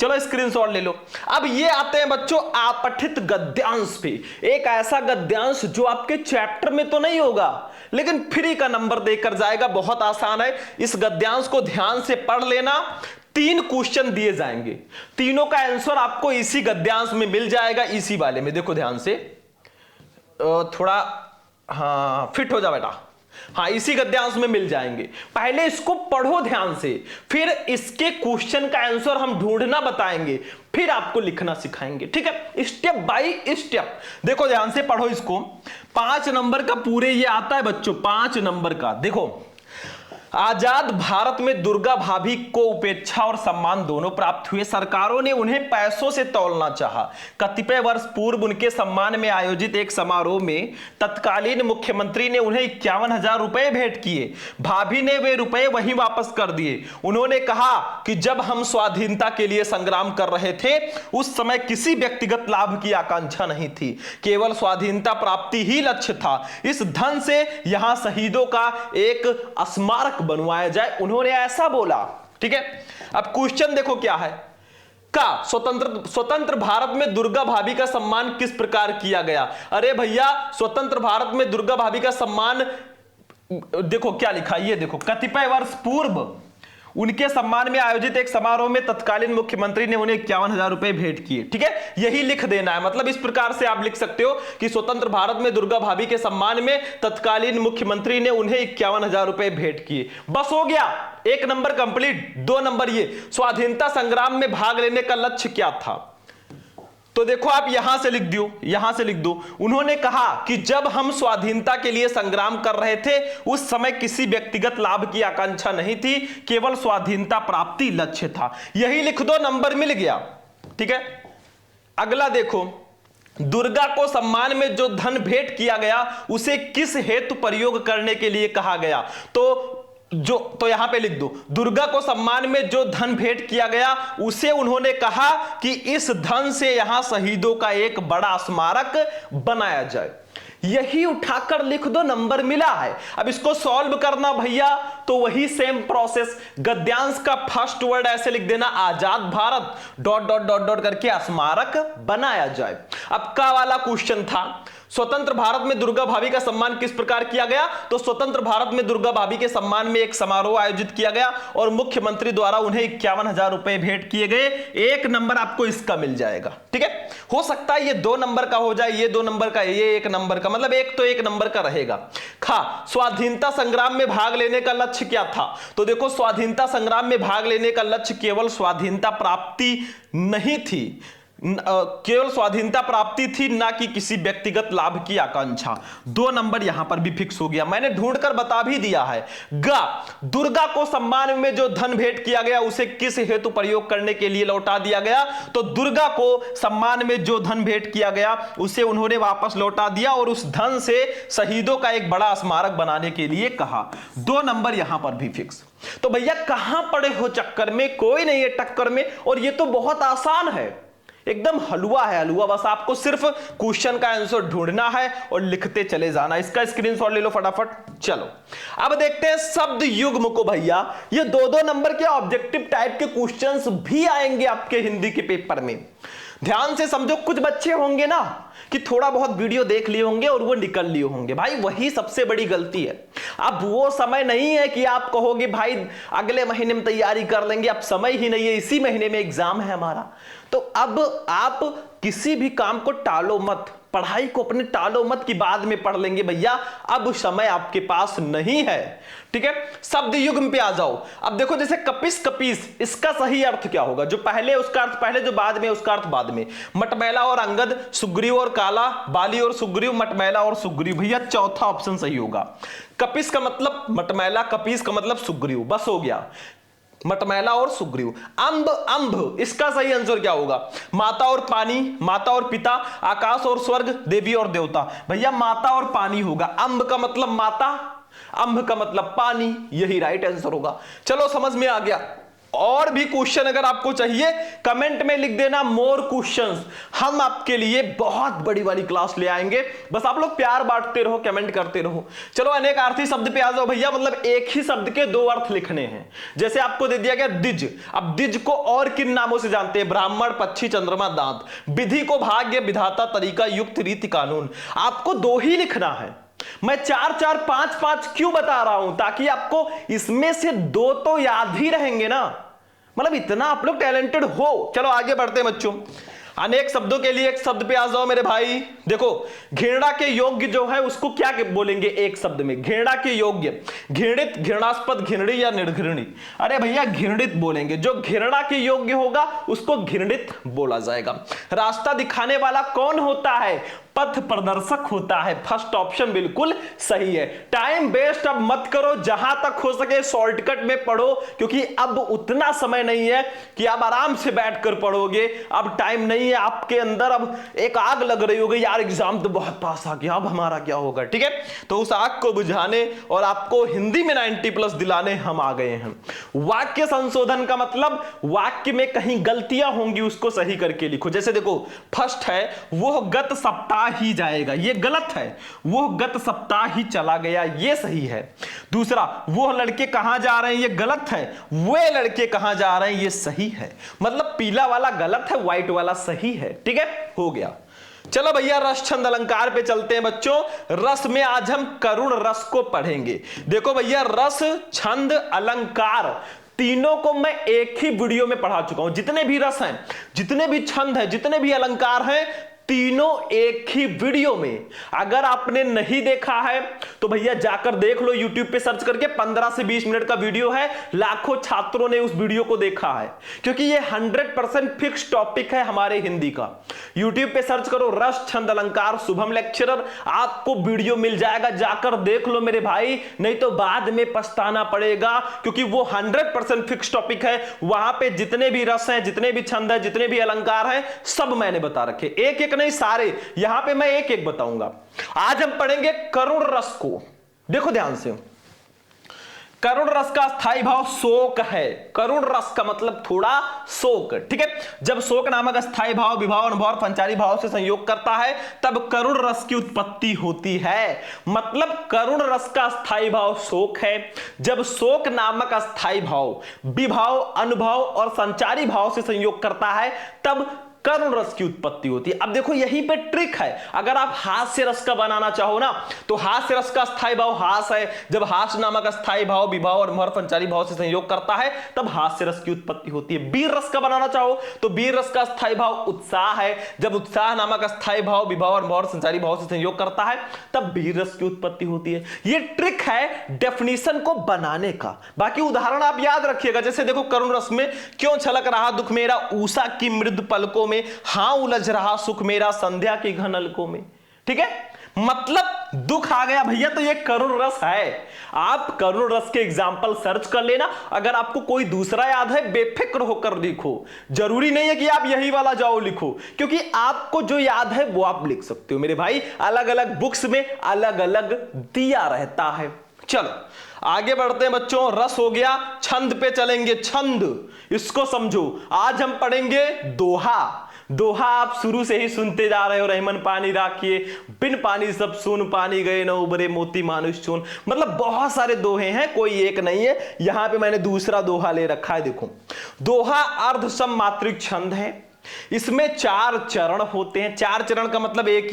चलो स्क्रीनशॉट ले लो। अब ये आते हैं बच्चों अपठित गद्यांश पे। एक ऐसा गद्यांश जो आपके चैप्टर में तो नहीं होगा, लेकिन फ्री का नंबर देकर जाएगा। बहुत आसान है, इस गद्यांश को ध्यान से पढ़ लेना। 3 क्वेश्चन दिए जाएंगे, तीनों का आंसर आपको इसी गद्यांश में मिल जाएगा, इसी वाले में। देखो ध्यान से, थोड़ा हाँ फिट हो जा बेटा, हाँ इसी गद्यांश में मिल जाएंगे। पहले इसको पढ़ो ध्यान से, फिर इसके क्वेश्चन का आंसर हम ढूंढना बताएंगे, फिर आपको लिखना सिखाएंगे। ठीक है, स्टेप बाय स्टेप। देखो ध्यान से पढ़ो इसको। 5 नंबर का पूरे ये आता है बच्चों, 5 नंबर का। देखो, आजाद भारत में दुर्गा भाभी को उपेक्षा और सम्मान दोनों प्राप्त हुए। सरकारों ने उन्हें पैसों से तौलना चाहा। कतिपय वर्ष पूर्व उनके सम्मान में आयोजित एक समारोह में तत्कालीन मुख्यमंत्री ने उन्हें 51,000 रुपए भेंट किए। भाभी ने वे रुपए वहीं वापस कर दिए। उन्होंने कहा कि जब हम स्वाधीनता के लिए संग्राम कर रहे थे उस समय किसी व्यक्तिगत लाभ की आकांक्षा नहीं थी, केवल स्वाधीनता प्राप्ति ही लक्ष्य था। इस धन से यहां शहीदों का एक स्मारक बनवाया जाए, उन्होंने ऐसा बोला। ठीक है, अब क्वेश्चन देखो क्या है। का स्वतंत्र भारत में दुर्गा भाभी का सम्मान किस प्रकार किया गया? अरे भैया, स्वतंत्र भारत में दुर्गा भाभी का सम्मान देखो क्या लिखा, ये देखो, कतिपय वर्ष पूर्व उनके सम्मान में आयोजित एक समारोह में तत्कालीन मुख्यमंत्री ने उन्हें 51,000 रुपए भेंट किए। ठीक है, यही लिख देना है। मतलब इस प्रकार से आप लिख सकते हो कि स्वतंत्र भारत में दुर्गा भाभी के सम्मान में तत्कालीन मुख्यमंत्री ने उन्हें 51,000 रुपए भेंट किए। बस हो गया, 1 नंबर कंप्लीट। 2 नंबर ये, स्वाधीनता संग्राम में भाग लेने का लक्ष्य क्या था? तो देखो आप यहां से लिख दो, यहां से लिख दो। उन्होंने कहा कि जब हम स्वाधीनता के लिए संग्राम कर रहे थे उस समय किसी व्यक्तिगत लाभ की आकांक्षा नहीं थी, केवल स्वाधीनता प्राप्ति लक्ष्य था। यही लिख दो, नंबर मिल गया। ठीक है, अगला देखो, दुर्गा को सम्मान में जो धन भेंट किया गया उसे किस हेतु प्रयोग करने के लिए कहा गया? तो यहां पे लिख दो, दुर्गा को सम्मान में जो धन भेंट किया गया उसे उन्होंने कहा कि इस धन से यहां शहीदों का एक बड़ा स्मारक बनाया जाए। यही उठाकर लिख दो, नंबर मिला है। अब इसको सॉल्व करना भैया तो वही सेम प्रोसेस, गद्यांश का फर्स्ट वर्ड ऐसे लिख देना, Azad Bharat dot dot dot dot करके स्मारक बनाया जाए। अब का वाला क्वेश्चन था, स्वतंत्र भारत में दुर्गा भाभी का सम्मान किस प्रकार किया गया? तो स्वतंत्र भारत में दुर्गा भाभी के सम्मान में एक समारोह आयोजित किया गया और मुख्यमंत्री द्वारा उन्हें 51,000 रुपए भेंट किए गए। एक नंबर आपको इसका मिल जाएगा। ठीक है, हो सकता है ये 2 नंबर का हो जाए, ये 2 नंबर का, ये 1 नंबर का, मतलब एक तो 1 नंबर का रहेगा। स्वाधीनता संग्राम में भाग लेने का लक्ष्य क्या था? तो देखो, स्वाधीनता संग्राम में भाग लेने का लक्ष्य केवल स्वाधीनता प्राप्ति नहीं थी, केवल स्वाधीनता प्राप्ति थी, ना कि किसी व्यक्तिगत लाभ की आकांक्षा। 2 नंबर यहां पर भी फिक्स हो गया, मैंने ढूंढकर बता भी दिया है। दुर्गा को सम्मान में जो धन भेंट किया गया उसे किस हेतु प्रयोग करने के लिए लौटा दिया गया? तो दुर्गा को सम्मान में जो धन भेंट किया गया उसे उन्होंने वापस लौटा दिया और उस धन से शहीदों का एक बड़ा स्मारक बनाने के लिए कहा। 2 नंबर यहां पर भी फिक्स। तो भैया कहां पड़े हो चक्कर में? कोई नहीं है टक्कर में, और ये तो बहुत आसान है, एकदम हलवा है हलवा। बस आपको सिर्फ क्वेश्चन का आंसर ढूंढना है और लिखते चले जाना। इसका स्क्रीनशॉट ले लो फटाफट। चलो अब देखते हैं शब्द युग्म को। भैया ये 2-2 नंबर के ऑब्जेक्टिव टाइप के क्वेश्चंस भी आएंगे आपके हिंदी के पेपर में। ध्यान से समझो, कुछ बच्चे होंगे ना कि थोड़ा बहुत वीडियो देख लिए होंगे और वो निकल लिए होंगे, भाई वही सबसे बड़ी गलती है। अब वो समय नहीं है कि आप कहोगे भाई अगले महीने में तैयारी कर लेंगे, अब समय ही नहीं है, इसी महीने में एग्जाम है हमारा। तो अब आप किसी भी काम को टालो मत, पढ़ाई को अपने टालो मत कि बाद में पढ़ लेंगे। भैया अब समय आपके पास नहीं है। ठीक है, शब्द युग्म पे आ जाओ। अब देखो, जैसे कपिस कपीस, इसका सही अर्थ क्या होगा? जो पहले उसका अर्थ पहले, जो बाद में उसका अर्थ बाद में। मटमैला और अंगद, सुग्रीव और काला, बाली और सुग्रीव, मटमैला और सुग्रीव। भैया चौथा ऑप्शन सही होगा। कपिस का मतलब मटमैला, कपीस का मतलब सुग्रीव, बस हो गया, मटमैला और सुग्रीव। अंब अंब, इसका सही आंसर क्या होगा? माता और पानी, माता और पिता, आकाश और स्वर्ग, देवी और देवता। भैया माता और पानी होगा। अंब का मतलब माता, अंब का मतलब पानी, यही राइट आंसर होगा। चलो समझ में आ गया। और भी क्वेश्चन अगर आपको चाहिए कमेंट में लिख देना, मोर क्वेश्चंस। हम आपके लिए बहुत बड़ी वाली क्लास ले आएंगे, बस आप लोग प्यार बांटते रहो, कमेंट करते रहो। चलो अनेकार्थी शब्द पे आ जाओ भैया। मतलब एक ही शब्द के 2 अर्थ लिखने हैं। जैसे आपको दे दिया गया द्विज। अब द्विज को और किन नामों से जानते हैं? ब्राह्मण, पक्षी, चंद्रमा, दांत। विधि को भाग्य, विधाता, तरीका, युक्त, रीति, कानून। आपको 2 ही लिखना है। मैं 4-4, 5-5 क्यों बता रहा हूं? ताकि आपको इसमें से 2 तो याद ही रहेंगे ना। मतलब इतना आप लोग टैलेंटेड हो। चलो आगे बढ़ते हैं बच्चों। अनेक शब्दों के लिए एक शब्द पे आ जाओ मेरे भाई। देखो, घृणा के योग्य जो है उसको क्या बोलेंगे एक शब्द में? घृणा के योग्य, घृणित, घृणास्पद, घृणी या निर्घृणी। अरे भैया घृणित बोलेंगे। जो घृणा के योग्य होगा उसको घृणित बोला जाएगा। रास्ता दिखाने वाला कौन होता है? पथ प्रदर्शक होता है। फर्स्ट ऑप्शन बिल्कुल सही है। टाइम वेस्ट अब मत करो, जहां तक हो सके शॉर्टकट में पढ़ो, क्योंकि अब उतना समय नहीं है कि आप आराम से बैठकर पढ़ोगे। अब टाइम नहीं है आपके अंदर, अब एक आग लग रही होगी, यार एग्जाम तो बहुत पास आ गया, अब हमारा क्या होगा? ठीक है, तो उस आग को बुझाने और आपको हिंदी में 90+ दिलाने हम आ गए हैं। वाक्य संशोधन का मतलब वाक्य में कहीं गलतियां होंगी उसको सही करके लिखो। जैसे देखो, फर्स्ट है वो गत सप्ताह ही जाएगा, ये गलत है। वो गत सप्ताह ही चला गया, ये सही है। दूसरा, वो लड़के कहां जा रहे हैं, ये गलत है। वे लड़के कहां जा रहे हैं, ये सही है। मतलब पीला वाला गलत है, व्हाइट वाला सही है। ठीक है, हो गया। चलो भैया रस छंद अलंकार पे चलते हैं बच्चों। रस में आज हम करुण रस को पढ़ेंगे। देखो भैया, रस, छंद, अलंकार तीनों को मैं एक ही वीडियो में पढ़ा चुका हूं। जितने भी रस हैं, जितने भी छंद हैं, जितने भी अलंकार हैं, तीनों एक ही वीडियो में। अगर आपने नहीं देखा है तो भैया जाकर देख लो, YouTube पे सर्च करके। 15 से 20 मिनट का वीडियो है। लाखों छात्रों ने उस वीडियो को देखा है, क्योंकि ये 100% फिक्स टॉपिक है हमारे हिंदी का। YouTube पे सर्च करो रस छंद अलंकार शुभम लेक्चरर, आपको वीडियो मिल जाएगा, जाकर देख लो मेरे भाई, नहीं तो बाद में पछताना पड़ेगा, क्योंकि वो 100% फिक्स टॉपिक है। वहां पे जितने भी रस हैं, जितने भी छंद है, जितने भी अलंकार हैं, सब मैंने बता रखे। एक एक नहीं सारे, यहां पे मैं एक एक बताऊंगा। आज हम पढ़ेंगे करुण रस को। देखो ध्यान से, करुण रस का स्थायी भाव शोक है। करुण रस का मतलब थोड़ा शोक, ठीक है। जब शोक नामक स्थायी भाव विभाव, अनुभव और संचारी भाव से संयोग करता है तब करुण रस की उत्पत्ति होती है। मतलब करुण रस का स्थायी भाव शोक है। जब शोक नामक स्थायी भाव विभाव, अनुभव और संचारी भाव से संयोग करता है तब करुण रस की उत्पत्ति होती है। अब देखो यहीं पे ट्रिक है। अगर आप हास्य रस का बनाना चाहो ना तो हास्य रस का स्थायी भाव हास है। जब हास नामक स्थायी भाव विभाव और संचारी भाव से संयोग करता है तब हास्य रस की उत्पत्ति होती है। वीर रस का बनाना चाहो तो वीर रस का स्थायी भाव उत्साह है। जब उत्साह नामक स्थायी भाव विभाव और संचारी भाव से संयोग करता है तब वीर रस की उत्पत्ति होती है। ये ट्रिक है डेफिनेशन को बनाने का। बाकी उदाहरण आप याद रखिएगा। जैसे देखो करुण रस में, क्यों छलक रहा दुख मेरा उषा की मृदु पलकों में, हां उलझ रहा सुख मेरा संध्या की घन अलकों में। ठीक है, मतलब दुख आ गया भैया तो ये करुण रस है। आप करुण रस के एग्जाम्पल सर्च कर लेना। अगर आपको कोई दूसरा याद है बेफिक्र होकर लिखो, जरूरी नहीं है कि आप यही वाला जाओ लिखो, क्योंकि आपको जो याद है वो आप लिख सकते हो मेरे भाई। अलग अलग बुक्स में अलग अलग दिया रहता है। चलो आगे बढ़ते हैं बच्चों। रस हो गया, छंद पे चलेंगे। छंद, इसको समझो। आज हम पढ़ेंगे दोहा। दोहा आप शुरू से ही सुनते जा रहे हो। रहीमन पानी राखिए, बिन पानी सब सून, पानी गए न उबरे मोती मानुष चून। मतलब बहुत सारे दोहे हैं, कोई एक नहीं है। यहां पे मैंने दूसरा दोहा ले रखा है। देखो, दोहा अर्ध सममात्रिक छंद है। इसमें 4 चरण होते हैं। 4 चरण का मतलब एक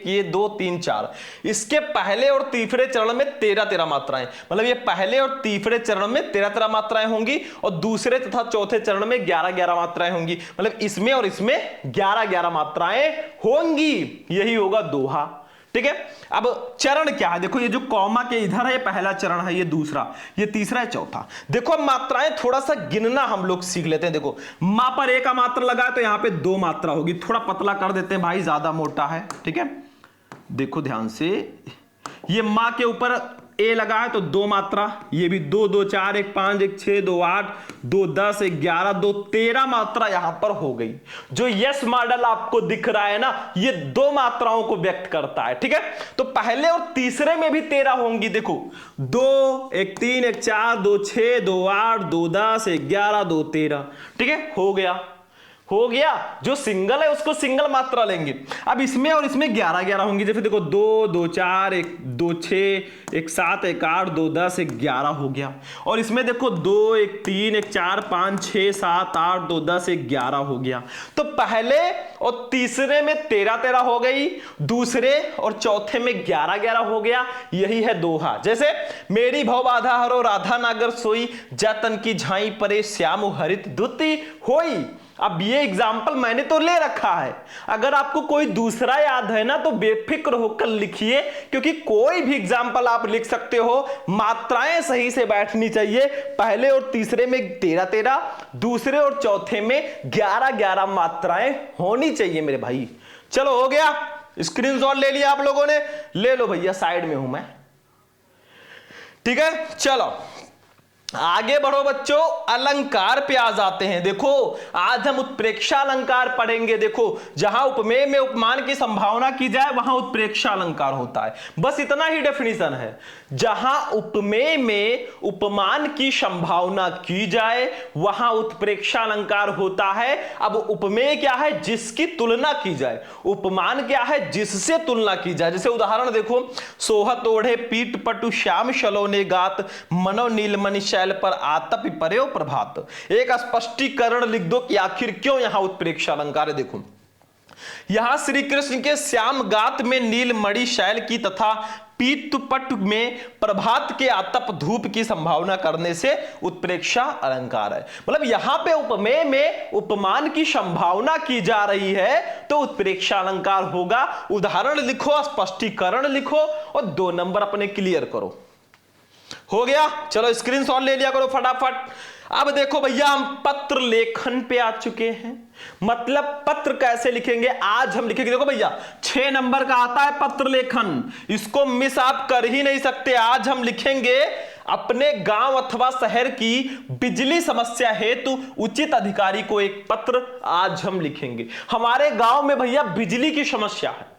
ये 2 3 4। इसके पहले और तीसरे चरण में 13 मात्राएं, मतलब ये पहले और तीसरे चरण में 13 मात्राएं होंगी और दूसरे तथा चौथे चरण में 11 मात्राएं होंगी। मतलब इसमें और इसमें 11 मात्राएं होंगी। यही होगा दोहा। ठीक है, अब चरण क्या है? देखो ये जो कॉमा के इधर है ये पहला चरण है, ये दूसरा, ये तीसरा है, चौथा। देखो मात्राएं थोड़ा सा गिनना हम लोग सीख लेते हैं। देखो मां पर ए का मात्रा लगा है तो यहां पे 2 मात्रा होगी। थोड़ा पतला कर देते हैं भाई, ज्यादा मोटा है। ठीक है, देखो ध्यान से, ये मां के ऊपर ए लगा है तो 2 मात्रा, ये भी 2 2 4 1 5 1 6 2 8 2 10 1 11 2 13 मात्रा यहां पर हो गई। जो यस मॉडल आपको दिख रहा है ना, ये 2 मात्राओं को व्यक्त करता है। ठीक है, तो पहले और तीसरे में भी 13 होंगी। देखो 2 1 3 1 4 2 6 2 8 2 10 1 11 2 13। ठीक है, हो गया। जो सिंगल है उसको सिंगल मात्रा लेंगे। अब इसमें और इसमें 11 होंगी। जैसे देखो 2 2 4 1 2 6 1 7 1 8 2 10 1 11 हो गया। और इसमें देखो 2 1 3 1 4 5 6 7 8 2 10 1 11 हो गया। तो पहले और तीसरे में 13 हो गई, दूसरे और चौथे में 11 हो गया। यही है दोहा। जैसे मेरी भव बाधा हरो राधा नागर सोई, जतन की झाई परे श्याम हरित दुति होई। अब ये एग्जाम्पल मैंने तो ले रखा है। अगर आपको कोई दूसरा याद है ना तो बेफिक्र होकर लिखिए, क्योंकि कोई भी एग्जाम्पल आप लिख सकते हो। मात्राएं सही से बैठनी चाहिए। पहले और तीसरे में 13, दूसरे और चौथे में 11 मात्राएं होनी चाहिए मेरे भाई। चलो हो गया, स्क्रीनशॉट ले लिया आप लोगों ने, ले लो भैया, साइड में हूं मैं। ठीक है, चलो आगे बढ़ो बच्चों। अलंकार पे आ जाते हैं। देखो आज हम उत्प्रेक्षा अलंकार पढ़ेंगे। देखो जहां उपमेय में उपमान की संभावना की जाए वहां उत्प्रेक्षा अलंकार होता है। बस इतना ही डेफिनेशन है। जहां उपमेय में उपमान की संभावना की जाए वहां उत्प्रेक्षा अलंकार होता है। अब उपमेय क्या है? जिसकी तुलना की जाए। उपमान क्या है? जिससे तुलना की जाए। जैसे उदाहरण देखो, सोहत ओढ़े पीठ पटु श्याम सलोने गात, मनो नीलमणि शैल पर आतप पर्यो प्रभात। एक स्पष्टीकरण लिख दो कि आखिर क्यों यहां उत्प्रेक्षा अलंकार है। देखो यहां श्री कृष्ण के श्याम गात में नीलमणि शैल की तथा पीतपट में प्रभात के आतप धूप की संभावना करने से उत्प्रेक्षा अलंकार है। मतलब यहां पे उपमेय में उपमान की संभावना की जा रही है तो उत्प्रेक्षा अलंकार होगा। उदाहरण लिखो, स्पष्टीकरण लिखो और 2 नंबर अपने क्लियर करो। हो गया, चलो स्क्रीनशॉट ले लिया करो फटाफट। अब देखो भैया हम पत्र लेखन पे आ चुके हैं। मतलब पत्र कैसे लिखेंगे आज हम लिखेंगे। देखो भैया 6 नंबर का आता है पत्र लेखन, इसको मिस आप कर ही नहीं सकते। आज हम लिखेंगे अपने गांव अथवा शहर की बिजली समस्या हेतु उचित अधिकारी को एक पत्र। आज हम लिखेंगे हमारे गांव में भैया बिजली की समस्या है,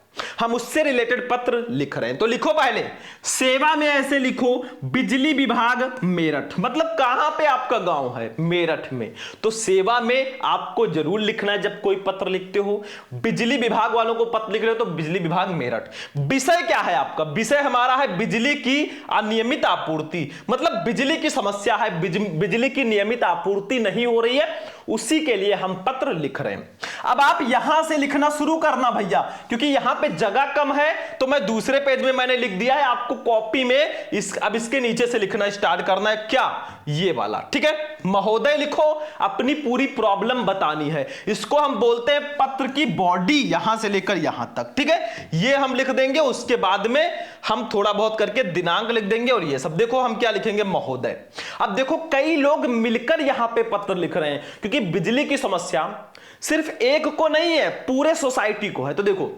हम उससे रिलेटेड पत्र लिख रहे हैं। तो लिखो पहले सेवा में ऐसे लिखो बिजली विभाग मेरठ। मतलब कहां पे आपका गांव है? मेरठ में। तो सेवा में आपको जरूर लिखना है जब कोई पत्र लिखते हो। बिजली विभाग वालों को पत्र लिख रहे हो तो बिजली विभाग मेरठ। विषय क्या है आपका? विषय हमारा है बिजली की अनियमित आपूर्ति। मतलब बिजली की समस्या है, बिजली की नियमित आपूर्ति नहीं हो रही है, उसी के लिए हम पत्र लिख रहे हैं। अब आप यहां से लिखना शुरू करना भैया, क्योंकि यहां पे जगह कम है तो मैं दूसरे पेज में मैंने लिख दिया है, आपको कॉपी में अब इसके नीचे से लिखना स्टार्ट करना है। क्या? ये वाला। ठीक है, महोदय लिखो, अपनी पूरी प्रॉब्लम बतानी है। इसको हम बोलते हैं पत्र की बॉडी, यहां से लेकर यहां तक। ठीक है, ये हम लिख देंगे। उसके बाद में हम थोड़ा बहुत करके दिनांक लिख देंगे और ये सब। देखो हम क्या लिखेंगे? महोदय। अब देखो कई लोग मिलकर यहां पे पत्र लिख रहे हैं, क्योंकि बिजली की समस्या सिर्फ एक को नहीं है, पूरे सोसाइटी को है। तो देखो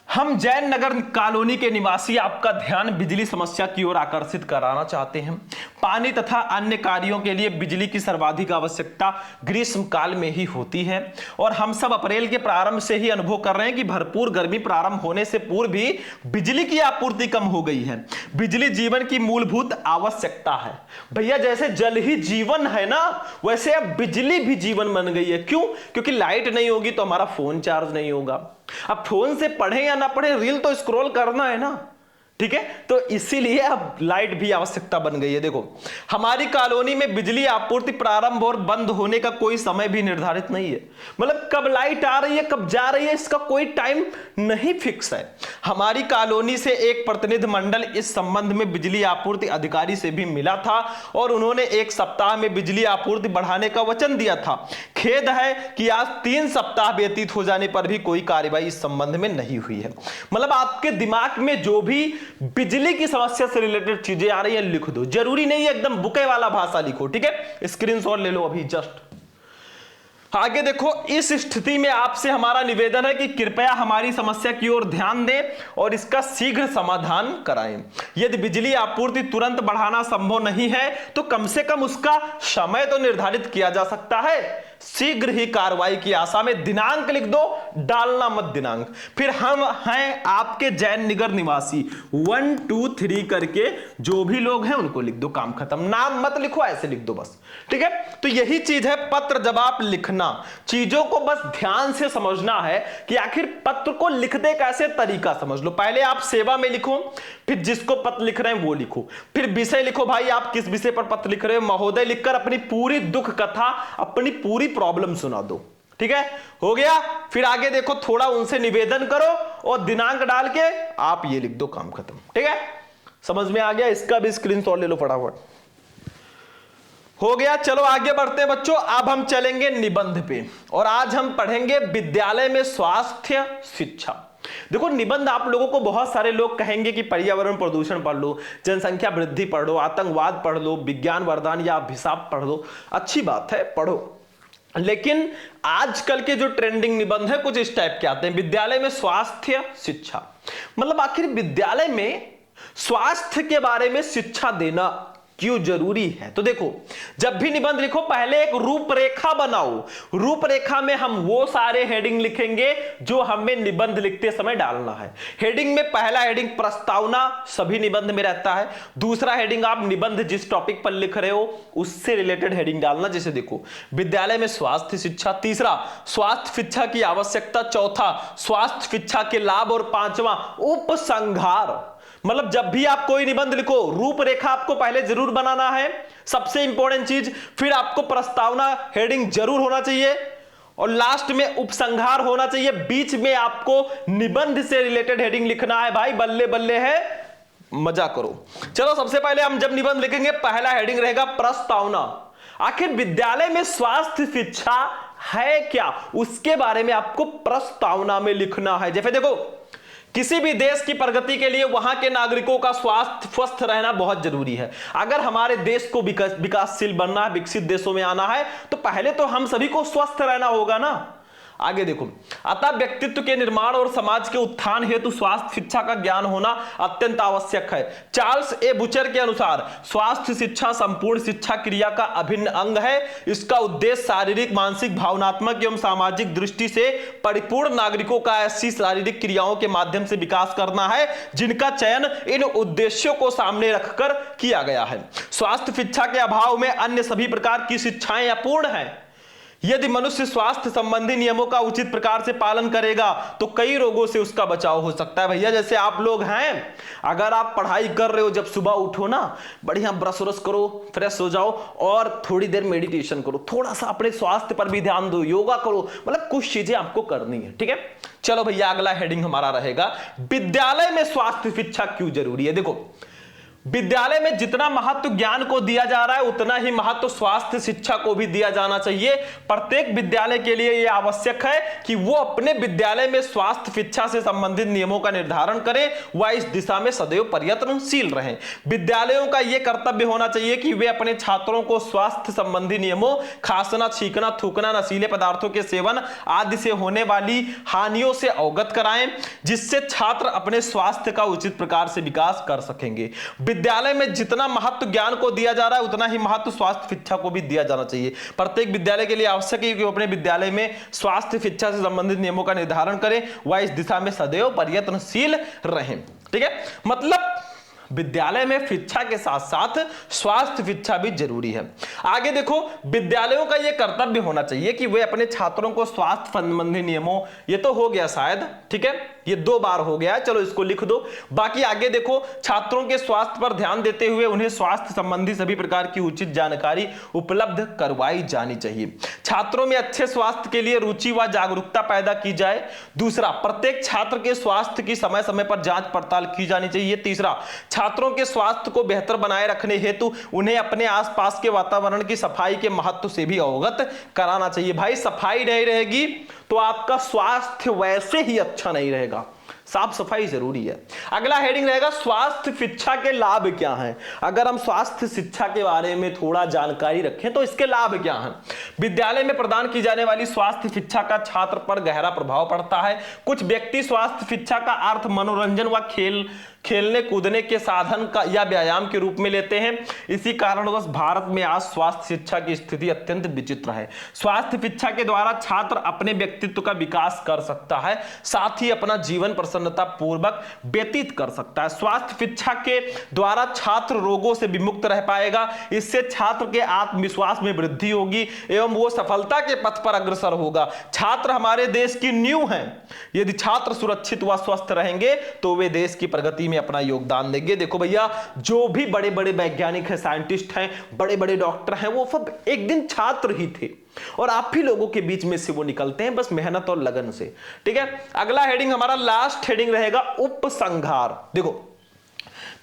हम जैन नगर कॉलोनी के निवासी आपका ध्यान बिजली समस्या की ओर आकर्षित कराना चाहते हैं। पानी तथा अन्य कार्यों के लिए बिजली की सर्वाधिक आवश्यकता ग्रीष्म काल में ही होती है और हम सब अप्रैल के प्रारंभ से ही अनुभव कर रहे हैं कि भरपूर गर्मी प्रारंभ होने से पूर्व भी बिजली की आपूर्ति कम हो गई है। बिजली जीवन की मूलभूत आवश्यकता है। भैया जैसे जल ही जीवन है ना, वैसे अब बिजली भी जीवन बन गई है। क्यों? क्योंकि लाइट नहीं होगी तो हमारा फोन चार्ज नहीं होगा। अब फोन से पढ़े या ना पढ़े, रील तो स्क्रॉल करना है ना। ठीक है, तो इसीलिए अब लाइट भी आवश्यकता बन गई है। देखो हमारी कॉलोनी में बिजली आपूर्ति प्रारंभ और बंद होने का कोई समय भी निर्धारित नहीं है। मतलब कब लाइट आ रही है कब जा रही है इसका कोई टाइम नहीं फिक्स है। हमारी कॉलोनी से एक प्रतिनिधि मंडल इस संबंध में बिजली आपूर्ति अधिकारी से भी मिला था और उन्होंने 1 सप्ताह में बिजली आपूर्ति बढ़ाने का वचन दिया था। खेद है कि आज 3 सप्ताह व्यतीत हो जाने पर भी कोई कार्रवाई इस संबंध में नहीं हुई है। मतलब आपके दिमाग में जो भी बिजली की समस्या से रिलेटेड चीजें आ रही है लिख दो, जरूरी नहीं है एकदम बुके वाला भाषा लिखो। ठीक है, स्क्रीनशॉट ले लो अभी जस्ट। आगे देखो, इस स्थिति में आपसे हमारा निवेदन है कि कृपया हमारी समस्या की ओर ध्यान दें और इसका शीघ्र समाधान कराएं। यदि बिजली आपूर्ति तुरंत बढ़ाना संभव नहीं है तो कम से कम उसका समय तो निर्धारित किया जा सकता है। शीघ्र ही कार्रवाई की आशा में दिनांक लिख दो, डालना मत दिनांक। फिर हम हैं आपके जैन नगर निवासी 1 2 3 करके जो भी लोग हैं उनको लिख दो, काम खत्म। नाम मत लिखो, ऐसे लिख दो बस। ठीक है, तो यही चीज है पत्र। जब आप लिखना, चीजों को बस ध्यान से समझना है कि आखिर पत्र को लिखने का कैसे तरीका समझ लो। पहले आप सेवा में लिखो, फिर जिसको पत्र लिख रहे हैं वो लिखो, फिर विषय लिखो, भाई आप किस विषय पर पत्र लिख रहे हो। महोदय लिखकर अपनी पूरी दुख कथा, अपनी पूरी प्रॉब्लम सुना दो। ठीक है, हो गया। फिर आगे देखो, थोड़ा उनसे निवेदन करो और दिनांक डाल के आप ये लिख दो, काम खत्म। ठीक है, समझ में आ गया? इसका भी स्क्रीनशॉट ले लो फटाफट। हो गया, चलो आगे बढ़ते हैं बच्चों। अब हम चलेंगे निबंध पे और आज हम पढ़ेंगे विद्यालय में स्वास्थ्य शिक्षा। देखो निबंध आप लोगों को बहुत सारे लोग कहेंगे कि पर्यावरण प्रदूषण पढ़ लो, जनसंख्या वृद्धि पढ़ लो, आतंकवाद पढ़ लो, विज्ञान वरदान या अभिशाप पढ़ लो। अच्छी बात है, पढ़ो। लेकिन आजकल के जो ट्रेंडिंग निबंध है कुछ इस टाइप के आते हैं। विद्यालय में स्वास्थ्य शिक्षा, मतलब आखिर विद्यालय में स्वास्थ्य के बारे में शिक्षा देना क्यों जरूरी है। तो देखो, जब भी निबंध लिखो पहले एक रूपरेखा बनाओ। रूपरेखा में हम वो सारे हेडिंग लिखेंगे जो हमें निबंध लिखते समय डालना है। हेडिंग में पहला हेडिंग प्रस्तावना सभी निबंध में रहता है। दूसरा हेडिंग आप निबंध जिस टॉपिक पर लिख रहे हो उससे रिलेटेड हेडिंग डालना, जैसे देखो विद्यालय में स्वास्थ्य शिक्षा। तीसरा, स्वास्थ्य शिक्षा की आवश्यकता। चौथा, स्वास्थ्य शिक्षा के लाभ। और पांचवा, उपसंहार। मतलब जब भी आप कोई निबंध लिखो रूपरेखा आपको पहले जरूर बनाना है, सबसे इंपॉर्टेंट चीज। फिर आपको प्रस्तावना हेडिंग जरूर होना चाहिए और लास्ट में उपसंहार होना चाहिए। बीच में आपको निबंध से रिलेटेड हेडिंग लिखना है। भाई बल्ले बल्ले है, मजा करो। चलो सबसे पहले हम जब निबंध लिखेंगे पहला हेडिंग रहेगा प्रस्तावना। आखिर विद्यालय में स्वास्थ्य शिक्षा है क्या, उसके बारे में आपको प्रस्तावना में लिखना है। जैसे देखो किसी भी देश की प्रगति के लिए वहां के नागरिकों का स्वास्थ्य स्वस्थ रहना बहुत जरूरी है। अगर हमारे देश को विकासशील बनना है, विकसित देशों में आना है, तो पहले तो हम सभी को स्वस्थ रहना होगा ना। आगे देखो, अतः व्यक्तित्व के निर्माण और समाज के उत्थान हेतु स्वास्थ्य शिक्षा का ज्ञान होना अत्यंत आवश्यक है। चार्ल्स ए बुचर के अनुसार स्वास्थ्य शिक्षा संपूर्ण शिक्षा क्रिया का अभिन्न अंग है। इसका उद्देश्य शारीरिक, मानसिक, भावनात्मक एवं सामाजिक दृष्टि से परिपूर्ण नागरिकों का ऐसी शारीरिक क्रियाओं के माध्यम से विकास करना है जिनका चयन इन उद्देश्यों को सामने रखकर किया गया है। स्वास्थ्य शिक्षा के अभाव में अन्य सभी प्रकार की शिक्षाएं अपूर्ण हैं। यदि मनुष्य स्वास्थ्य संबंधी नियमों का उचित प्रकार से पालन करेगा तो कई रोगों से उसका बचाव हो सकता है। भैया जैसे आप लोग हैं, अगर आप पढ़ाई कर रहे हो, जब सुबह उठो ना, बढ़िया ब्रश व्रश करो, फ्रेश हो जाओ और थोड़ी देर मेडिटेशन करो, थोड़ा सा अपने स्वास्थ्य पर भी ध्यान दो, योगा करो, मतलब कुछ चीजें आपको करनी है, ठीक है। चलो भैया, अगला हेडिंग हमारा रहेगा विद्यालय में स्वास्थ्य शिक्षा क्यों जरूरी है। देखो, विद्यालय में जितना महत्व ज्ञान को दिया जा रहा है उतना ही महत्व स्वास्थ्य शिक्षा को भी दिया जाना चाहिए। प्रत्येक विद्यालय के लिए यह आवश्यक है कि वो अपने विद्यालय में स्वास्थ्य शिक्षा से संबंधित नियमों का निर्धारण करें, वह इस दिशा में सदैव प्रयत्नशील रहें। विद्यालयों का यह कर्तव्य होना चाहिए कि वे अपने छात्रों को स्वास्थ्य संबंधी नियमों, खांसना, छींकना, थूकना, नशीले पदार्थों के सेवन आदि से होने वाली हानियों से अवगत कराएं, जिससे छात्र अपने स्वास्थ्य का उचित प्रकार से विकास कर सकेंगे। विद्यालय में जितना महत्व ज्ञान को दिया जा रहा है उतना ही महत्व स्वास्थ्य शिक्षा को भी दिया जाना चाहिए। प्रत्येक विद्यालय के लिए आवश्यक है कि वो अपने विद्यालय में स्वास्थ्य शिक्षा से संबंधित नियमों का निर्धारण करें, वह इस दिशा में सदैव प्रयत्नशील रहें, ठीक है। मतलब विद्यालय में शिक्षा के साथ साथ स्वास्थ्य शिक्षा भी जरूरी है। आगे देखो, विद्यालयों का यह कर्तव्य होना चाहिए कि वे अपने छात्रों को स्वास्थ्य संबंधी नियमों, ये तो हो गया शायद, ठीक है, ये 2 बार हो गया है, चलो इसको लिख दो। बाकी आगे देखो, छात्रों के स्वास्थ्य पर ध्यान देते हुए उन्हें स्वास्थ्य संबंधी सभी प्रकार की उचित जानकारी उपलब्ध करवाई जानी चाहिए। छात्रों में अच्छे स्वास्थ्य के लिए रुचि व जागरूकता पैदा की जाए। दूसरा, प्रत्येक छात्र के स्वास्थ्य की समय समय पर जांच पड़ताल की जानी चाहिए। तीसरा, छात्रों के स्वास्थ्य को बेहतर बनाए रखने हेतु उन्हें अपने आसपास के वातावरण की सफाई के महत्व से भी अवगत कराना चाहिए। भाई सफाई नहीं रहेगी तो आपका स्वास्थ्य वैसे ही अच्छा नहीं रहेगा, साफ सफाई जरूरी है। अगला हेडिंग रहेगा स्वास्थ्य शिक्षा के लाभ क्या हैं। अगर हम स्वास्थ्य शिक्षा के बारे में थोड़ा जानकारी रखें तो इसके लाभ क्या हैं। विद्यालय में प्रदान की जाने वाली स्वास्थ्य शिक्षा का छात्र पर गहरा प्रभाव पड़ता है। कुछ व्यक्ति स्वास्थ्य शिक्षा का अर्थ मनोरंजन व खेलने कूदने के साधन का या व्यायाम के रूप में लेते हैं। इसी कारणवश भारत में आज स्वास्थ्य शिक्षा की स्थिति अत्यंत विचित्र है। स्वास्थ्य शिक्षा के द्वारा छात्र अपने व्यक्तित्व का विकास कर सकता है, साथ ही अपना जीवन प्रसन्नता पूर्वक व्यतीत कर सकता है। स्वास्थ्य शिक्षा के द्वारा छात्र रोगों से विमुक्त रह पाएगा। इससे छात्र के आत्मविश्वास में वृद्धि होगी एवं वो सफलता के पथ पर अग्रसर होगा। छात्र हमारे देश की नींव हैं। यदि छात्र सुरक्षित व स्वस्थ रहेंगे तो वे देश की प्रगति में अपना योगदान देंगे। देखो भैया, जो भी बड़े बड़े वैज्ञानिक हैं, साइंटिस्ट हैं, बड़े बड़े डॉक्टर हैं, वो सब एक दिन छात्र ही थे और आप ही लोगों के बीच में से वो निकलते हैं, बस मेहनत और लगन से, ठीक है। अगला हेडिंग हमारा लास्ट हेडिंग रहेगा उपसंहार। देखो,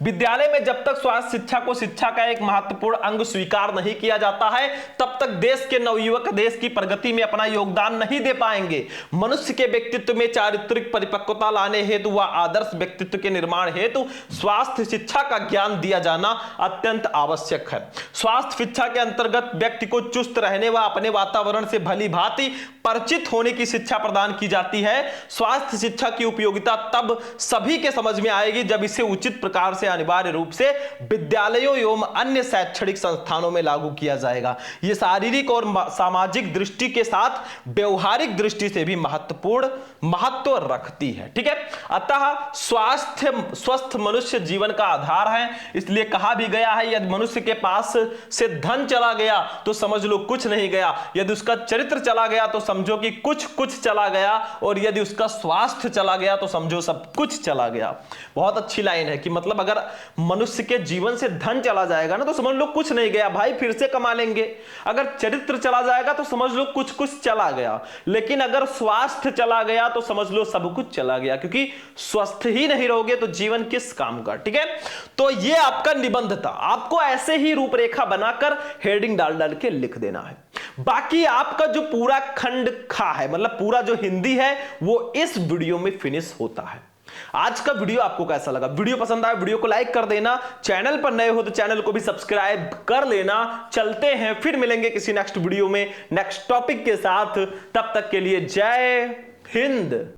विद्यालय में जब तक स्वास्थ्य शिक्षा को शिक्षा का एक महत्वपूर्ण अंग स्वीकार नहीं किया जाता है तब तक देश के नवयुवक देश की प्रगति में अपना योगदान नहीं दे पाएंगे। मनुष्य के व्यक्तित्व में चारित्रिक परिपक्वता लाने हेतु व आदर्श व्यक्तित्व के निर्माण हेतु स्वास्थ्य शिक्षा का ज्ञान दिया जाना अत्यंत आवश्यक है। स्वास्थ्य शिक्षा के अंतर्गत व्यक्ति को चुस्त रहने व अपने वातावरण से भली भांति परिचित होने की शिक्षा प्रदान की जाती है। स्वास्थ्य शिक्षा की उपयोगिता तब सभी के समझ में आएगी जब इसे उचित प्रकार से अनिवार्य रूप से विद्यालयों एवं अन्य शैक्षणिक संस्थानों में लागू किया जाएगा। यह शारीरिक और सामाजिक दृष्टि के साथ व्यवहारिक दृष्टि से भी महत्वपूर्ण महत्व रखती है, ठीक है। अतः स्वस्थ मनुष्य जीवन का आधार है। इसलिए कहा भी गया है, यदि मनुष्य के पास से धन चला गया तो समझ लो कुछ नहीं गया, यदि उसका चरित्र चला गया तो समझो कि कुछ चला गया, और यदि उसका स्वास्थ्य चला गया तो समझो सब कुछ चला गया। बहुत अच्छी लाइन है कि मतलब अगर मनुष्य के जीवन से धन चला जाएगा ना तो समझ लो कुछ नहीं गया, भाई फिर से कमा लेंगे। अगर चरित्र चला जाएगा तो समझ लो कुछ चला गया, लेकिन अगर स्वास्थ्य चला गया तो समझ लो सब कुछ चला गया, क्योंकि स्वस्थ ही नहीं रहोगे तो जीवन किस काम का, ठीक है। तो ये आपका निबंध था, आपको ऐसे ही रूपरेखा बनाकर हेडिंग डाल के लिख देना है। बाकी आपका जो पूरा खंड खा है, मतलब पूरा जो हिंदी है वो इस वीडियो में फिनिश होता है। आज का वीडियो आपको कैसा लगा? वीडियो पसंद आया वीडियो को लाइक कर देना, चैनल पर नए हो तो चैनल को भी सब्सक्राइब कर लेना। चलते हैं, फिर मिलेंगे किसी नेक्स्ट वीडियो में नेक्स्ट टॉपिक के साथ। तब तक के लिए जय हिंद।